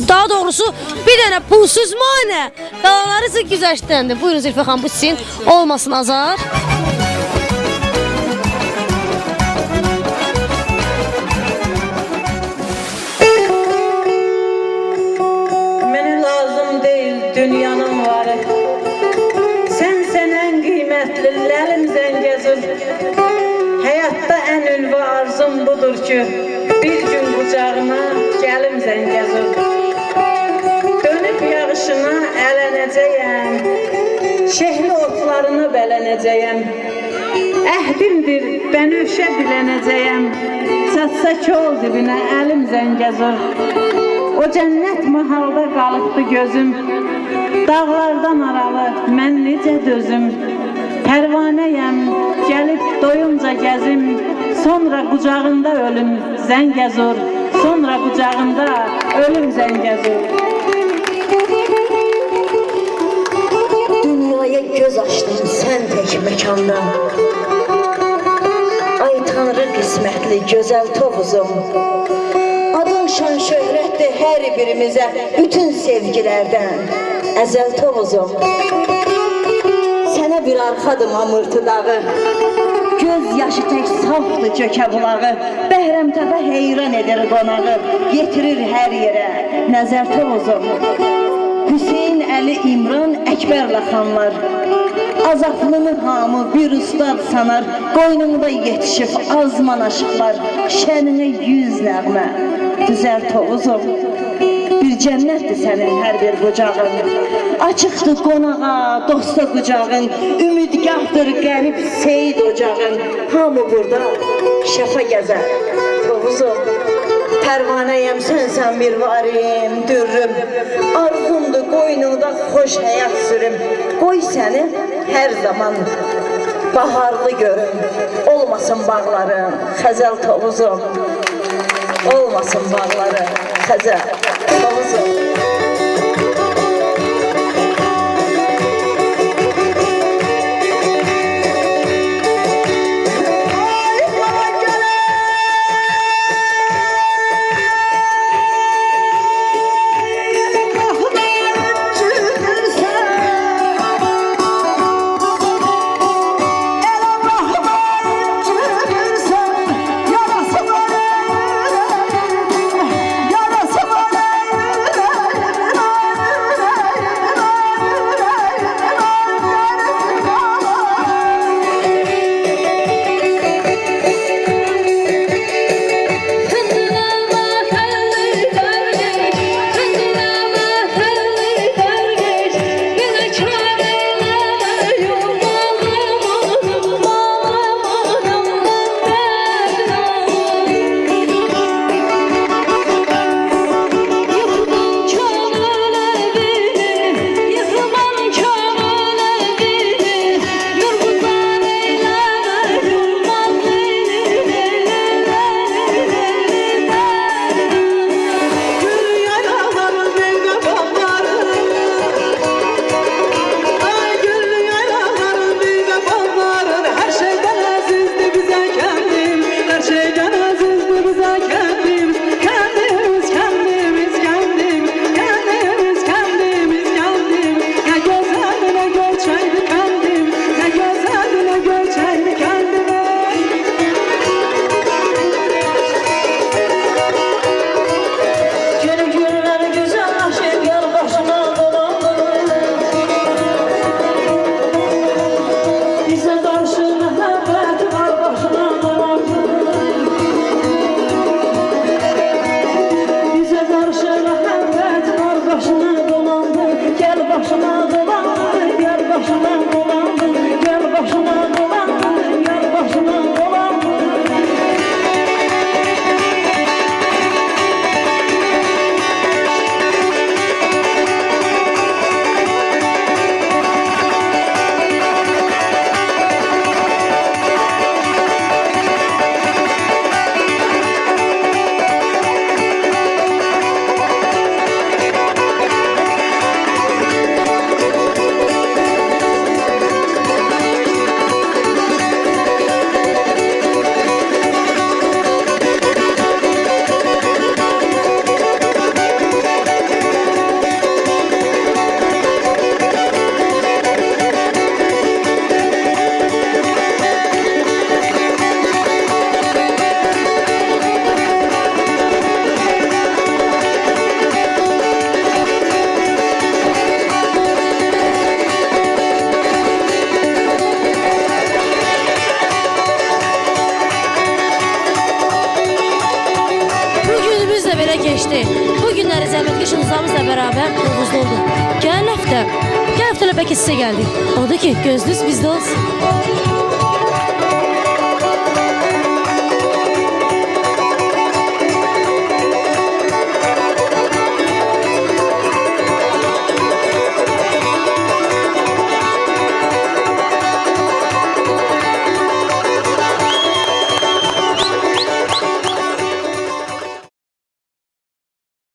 daha doğrusu bir dənə pulsuz müayinə, qalanları isə güzəşdəndir. Buyurun Zülfə xanım, bu sizin olmasın azar. Dünyanın varı Sən ən qiymətli Ləlim Zəngəzur Həyatda ən ülvi arzum budur ki Bir gün qucağına gəlim Zəngəzur Dönüb yağışına ələnəcəyəm Şehli otlarını bələnəcəyəm Əhdimdir bənövşə bilənəcəyəm Çatsa kol dibinə əlim Zəngəzur O cənnət mahalda qalıbdı gözüm Dağlardan aralı mən necə dözüm Pərvanəyəm, gəlib doyunca gəzim Sonra qucağında ölüm Zəngəzur Sonra qucağında ölüm Zəngəzur Dünyaya göz açdım sən tək məkanda Ay Tanrı qismətli gözəl tovuzum Adın şan şöhrətdir hər birimizə Bütün sevgilərdən əzəl tovuzum Sənə bir arxadım amırtı dağı Göz yaşı tək safdır kökə bulağı Bəhrəmtəbə heyran edir qonağı Yetirir hər yerə nəzər tovuzum Hüseyin, Əli, İmran, Əkbərlə xanlar Azaflını hamı bir ustad sanar Qoynunda yetişib azman aşıqlar Şəninə 100 nəğmə düzər tovuzum Bir cənnətdir sənin hər bir bucağın. Açıqdır qonağa, dosta qucağın, ümidgahdır qərib seyid ocağın. Hamı burada şəfa gəzər, Tovuzum. Pərvanəyəm, sənsən bir varim, dürrüm. Arzumdur qoynunda xoş həyat sürüm. Qoy səni hər zaman baharlı görüm. Olmasın bağların, Xəzəl Tovuzum. Olmasın bağları, Xəzəl Tovuzum. Geçti. Bu günləri zəhmətkeş Uluzlarımızla bərabər Tovuzda olduq. Gələn həftə bəlkə sizə gəldik. Odur ki, gözünüz bizdə olsun.